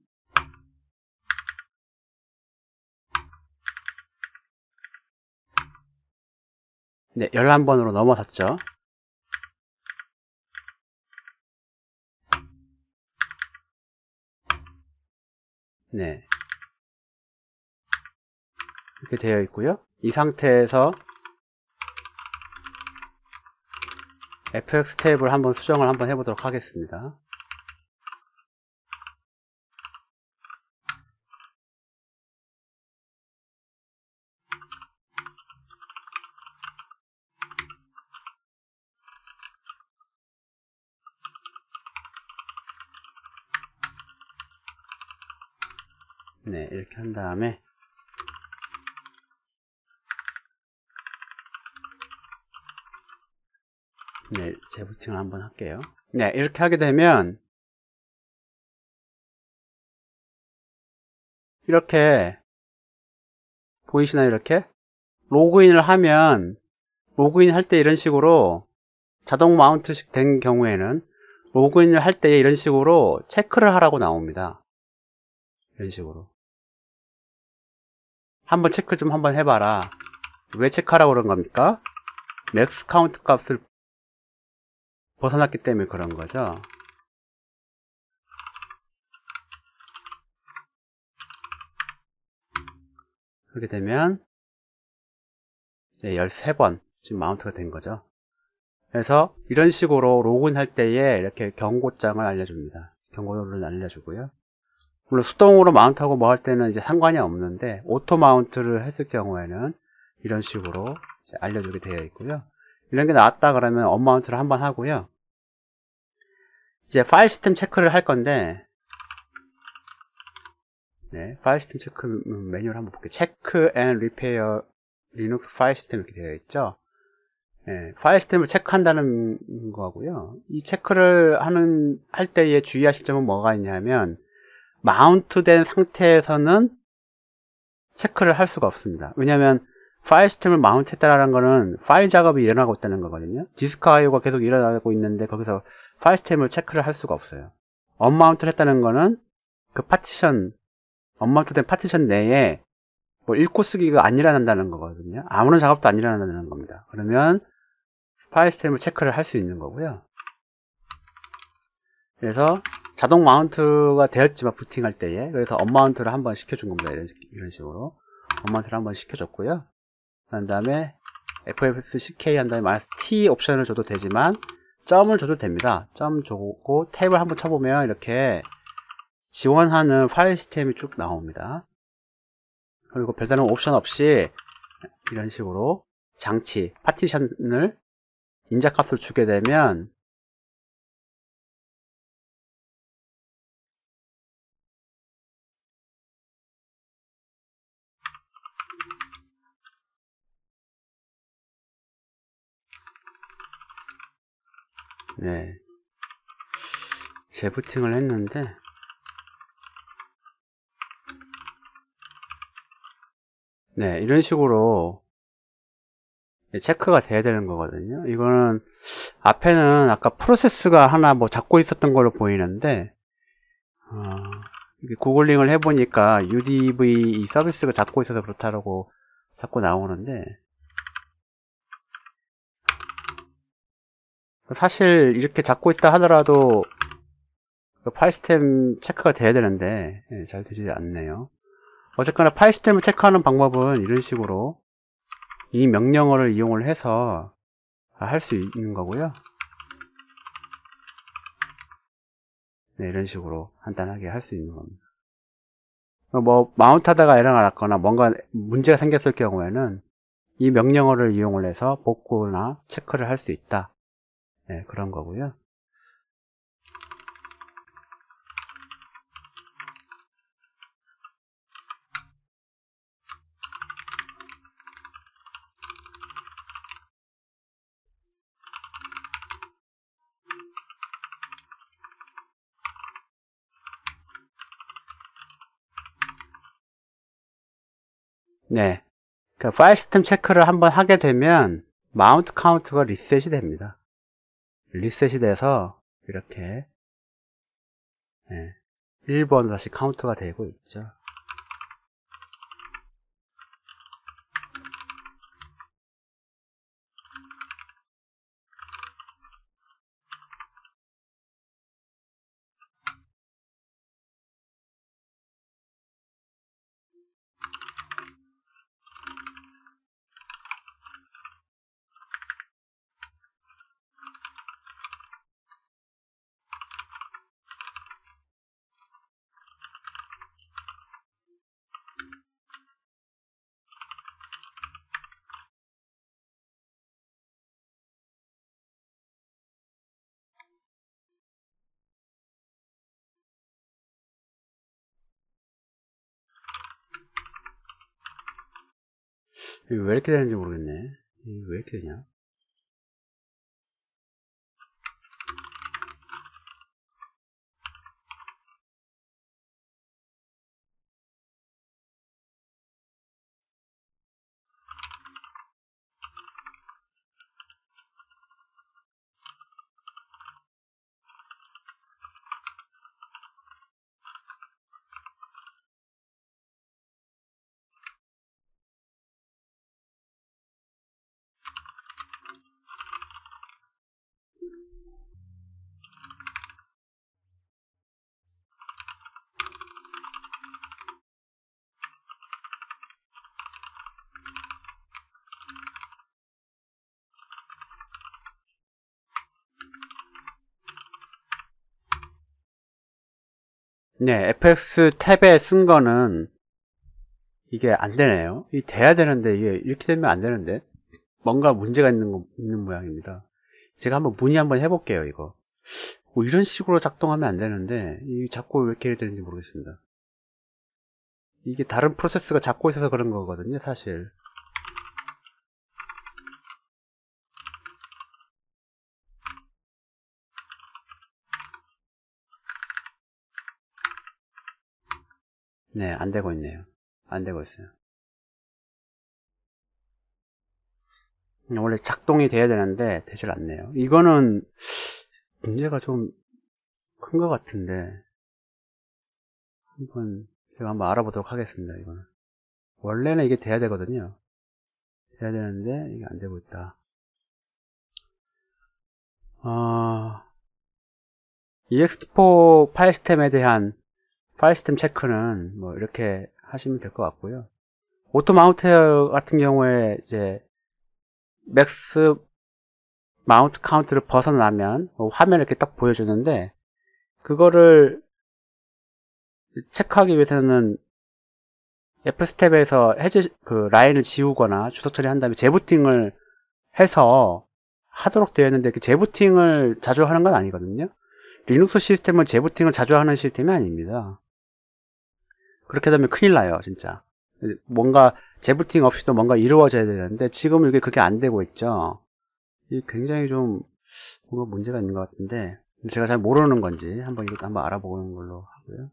[SPEAKER 1] 네, 11번으로 넘어섰죠. 네, 이렇게 되어 있고요. 이 상태에서 fx 탭을 한번 수정을 한번 해보도록 하겠습니다. 네, 이렇게 한 다음에 네, 재부팅을 한번 할게요. 네, 이렇게 하게 되면 이렇게 보이시나요? 이렇게 로그인을 하면 로그인 할 때 이런 식으로 자동 마운트식 된 경우에는 로그인을 할 때 이런 식으로 체크를 하라고 나옵니다. 이런 식으로 한번 체크 좀 한번 해봐라. 왜 체크하라고 그런 겁니까? 맥스 카운트 값을 벗어났기 때문에 그런 거죠. 그렇게 되면 네, 13번 지금 마운트가 된 거죠. 그래서 이런 식으로 로그인 할 때에 이렇게 경고장을 알려줍니다. 경고를 알려주고요. 물론 수동으로 마운트하고 뭐 할 때는 이제 상관이 없는데 오토 마운트를 했을 경우에는 이런 식으로 이제 알려주게 되어 있고요. 이런 게 나왔다 그러면 언마운트를 한번 하고요. 이제 파일 시스템 체크를 할 건데 네, 파일 시스템 체크 메뉴를 한번 볼게요. 체크 앤 리페어 리눅스 파일 시스템 이렇게 되어 있죠. 네, 파일 시스템을 체크한다는 거고요. 이 체크를 할 때에 주의하실 점은 뭐가 있냐면 마운트된 상태에서는 체크를 할 수가 없습니다. 왜냐하면 파일 시스템을 마운트했다는 거는 파일 작업이 일어나고 있다는 거거든요. 디스크 IO가 계속 일어나고 있는데 거기서 파일 시스템을 체크를 할 수가 없어요. 언마운트를 했다는 거는 그 파티션, 언마운트된 파티션 내에 뭐 읽고 쓰기가 안 일어난다는 거거든요. 아무런 작업도 안 일어난다는 겁니다. 그러면 파일 시스템을 체크를 할 수 있는 거고요. 그래서 자동 마운트가 되었지만 부팅할 때에 그래서 언마운트를 한번 시켜준 겁니다. 이런 식으로 언마운트를 한번 시켜줬고요. 그 다음에 FFCK 한 다음에 -T 옵션을 줘도 되지만 점을 줘도 됩니다. 점 주고 탭을 한번 쳐보면 이렇게 지원하는 파일 시스템이 쭉 나옵니다. 그리고 별다른 옵션 없이 이런 식으로 장치, 파티션을 인자값을 주게 되면 네, 재부팅을 했는데 네, 이런 식으로 체크가 돼야 되는 거거든요. 이거는 앞에는 아까 프로세스가 하나 뭐 잡고 있었던 걸로 보이는데 구글링을 해보니까 UDV 서비스가 잡고 있어서 그렇다고 자꾸 나오는데 사실 이렇게 잡고 있다 하더라도 파일 시스템 체크가 돼야 되는데 잘 되지 않네요. 어쨌거나 파일 시스템을 체크하는 방법은 이런 식으로 이 명령어를 이용을 해서 할 수 있는 거고요. 네, 이런 식으로 간단하게 할 수 있는 겁니다. 뭐 마운트 하다가 에러가 났거나 뭔가 문제가 생겼을 경우에는 이 명령어를 이용을 해서 복구나 체크를 할 수 있다. 네, 그런 거고요. 네, 그 파일 시스템 체크를 한번 하게 되면 마운트 카운트가 리셋이 됩니다. 리셋이 돼서 이렇게 1번 다시 카운트가 되고 있죠. 이게 왜 이렇게 되는지 모르겠네. 이게 왜 이렇게 되냐? 네, FX 탭에 쓴 거는 이게 안 되네요. 이게 돼야 되는데 이게 이렇게 되면 안 되는데 뭔가 문제가 있는 모양입니다. 제가 한번 문의 한번 해볼게요. 이거 뭐 이런 식으로 작동하면 안 되는데 이게 자꾸 왜 이렇게 되는지 모르겠습니다. 이게 다른 프로세스가 잡고 있어서 그런 거거든요, 사실. 네, 안 되고 있네요. 안 되고 있어요. 원래 작동이 돼야 되는데 되질 않네요. 이거는 문제가 좀 큰 것 같은데 제가 한번 알아보도록 하겠습니다. 이거는 원래는 이게 돼야 되거든요. 돼야 되는데 이게 안 되고 있다. ext4 파일 시스템에 대한 파일 시스템 체크는 뭐 이렇게 하시면 될 것 같고요. 오토 마운트 같은 경우에 이제 맥스 마운트 카운트를 벗어나면 화면을 이렇게 딱 보여주는데 그거를 체크하기 위해서는 F스텝에서 그 라인을 지우거나 주소 처리한 다음에 재부팅을 해서 하도록 되어 있는데 그 재부팅을 자주 하는 건 아니거든요. 리눅스 시스템은 재부팅을 자주 하는 시스템이 아닙니다. 그렇게 되면 큰일 나요, 진짜. 뭔가 재부팅 없이도 뭔가 이루어져야 되는데 지금 이게 그게 안 되고 있죠. 이게 굉장히 좀 뭔가 문제가 있는 것 같은데 제가 잘 모르는 건지 이것도 한번 알아보는 걸로 하고요.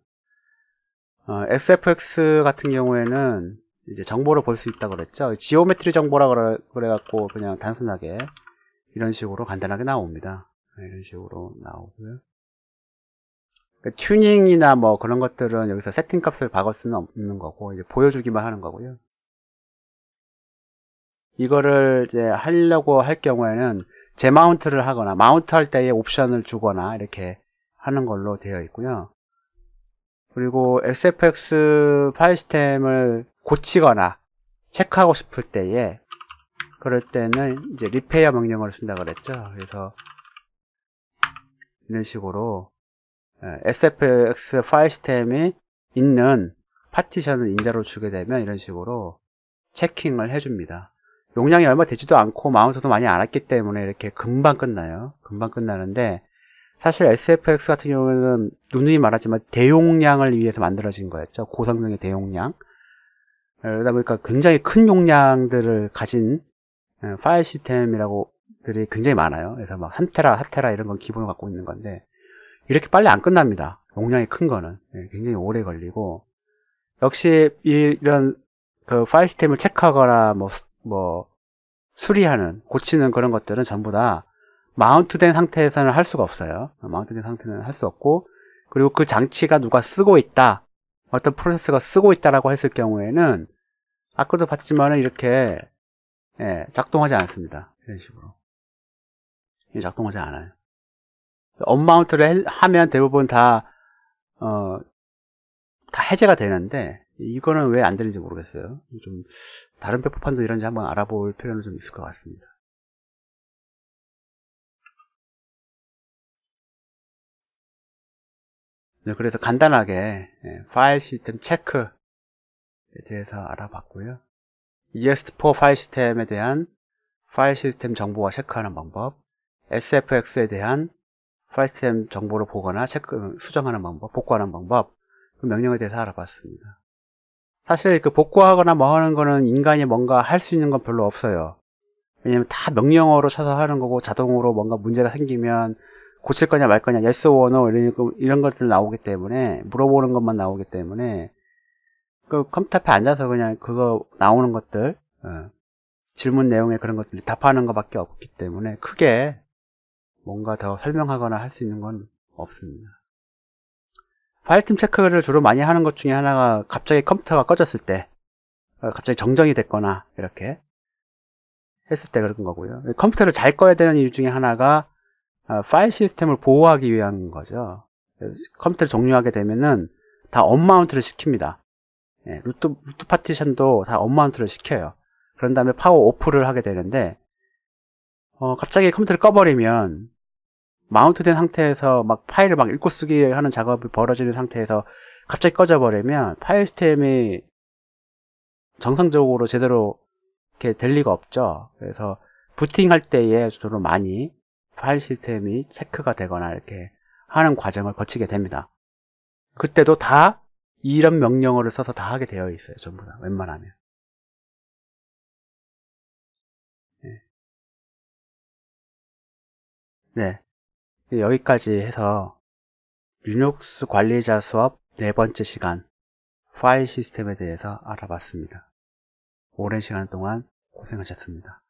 [SPEAKER 1] XFX 같은 경우에는 이제 정보를 볼 수 있다고 그랬죠. 지오메트리 정보라 그래갖고 그냥 단순하게 이런 식으로 간단하게 나옵니다. 이런 식으로 나오고요. 그러니까 튜닝이나 뭐 그런 것들은 여기서 세팅 값을 박을 수는 없는 거고 이제 보여주기만 하는 거고요. 이거를 이제 하려고 할 경우에는 재마운트를 하거나 마운트 할 때에 옵션을 주거나 이렇게 하는 걸로 되어 있고요. 그리고 SFX 파일 시스템을 고치거나 체크하고 싶을 때에 그럴 때는 이제 리페어 명령어를 쓴다 그랬죠. 그래서 이런 식으로 SFX 파일 시스템이 있는 파티션을 인자로 주게 되면 이런 식으로 체킹을 해줍니다. 용량이 얼마 되지도 않고 마운트도 많이 안 왔기 때문에 이렇게 금방 끝나요. 금방 끝나는데 사실 SFX 같은 경우는 누누이 말하지만 대용량을 위해서 만들어진 거였죠. 고성능의 대용량. 그러다 보니까 굉장히 큰 용량들을 가진 파일 시스템이라고들이 굉장히 많아요. 그래서 막 3테라, 4테라 이런 건 기본으로 갖고 있는 건데 이렇게 빨리 안 끝납니다. 용량이 큰 거는 굉장히 오래 걸리고 역시 이런 그 파일 시스템을 체크하거나 뭐 수리하는 고치는 그런 것들은 전부 다 마운트된 상태에서는 할 수가 없어요. 마운트된 상태는 할 수 없고 그리고 그 장치가 누가 쓰고 있다 어떤 프로세스가 쓰고 있다라고 했을 경우에는 아까도 봤지만 이렇게 작동하지 않습니다. 이런 식으로 작동하지 않아요. 언마운트를 하면 대부분 다 해제가 되는데 이거는 왜 안 되는지 모르겠어요. 좀 다른 백포판도 이런지 한번 알아볼 필요는 좀 있을 것 같습니다. 네, 그래서 간단하게 파일 시스템 체크에 대해서 알아봤고요. ES4 파일 시스템에 대한 파일 시스템 정보와 체크하는 방법, SFX에 대한 파일 시스템 정보를 보거나 수정하는 방법, 복구하는 방법, 그 명령에 대해서 알아봤습니다. 사실 그 복구하거나 뭐 하는 거는 인간이 뭔가 할 수 있는 건 별로 없어요. 왜냐면 다 명령어로 쳐서 하는 거고 자동으로 뭔가 문제가 생기면 고칠 거냐 말 거냐 yes or no 이런 것들 나오기 때문에 물어보는 것만 나오기 때문에 그 컴퓨터 앞에 앉아서 그냥 그거 나오는 것들 질문 내용에 그런 것들 답하는 것밖에 없기 때문에 크게 뭔가 더 설명하거나 할 수 있는 건 없습니다. 파일 시스템 체크를 주로 많이 하는 것 중에 하나가 갑자기 컴퓨터가 꺼졌을 때 갑자기 정정이 됐거나 이렇게 했을 때 그런 거고요. 컴퓨터를 잘 꺼야 되는 이유 중에 하나가 파일 시스템을 보호하기 위한 거죠. 컴퓨터를 종료하게 되면은 다 언마운트를 시킵니다. 루트 파티션도 다 언마운트를 시켜요. 그런 다음에 파워 오프를 하게 되는데 갑자기 컴퓨터를 꺼버리면 마운트된 상태에서 막 파일을 막 읽고 쓰기 하는 작업이 벌어지는 상태에서 갑자기 꺼져버리면 파일 시스템이 정상적으로 제대로 이렇게 될 리가 없죠. 그래서 부팅할 때에 주로 많이 파일 시스템이 체크가 되거나 이렇게 하는 과정을 거치게 됩니다. 그때도 다 이런 명령어를 써서 다 하게 되어 있어요. 전부 다 웬만하면. 네. 여기까지 해서 리눅스 관리자 수업 4번째 시간 파일 시스템에 대해서 알아봤습니다. 오랜 시간 동안 고생하셨습니다.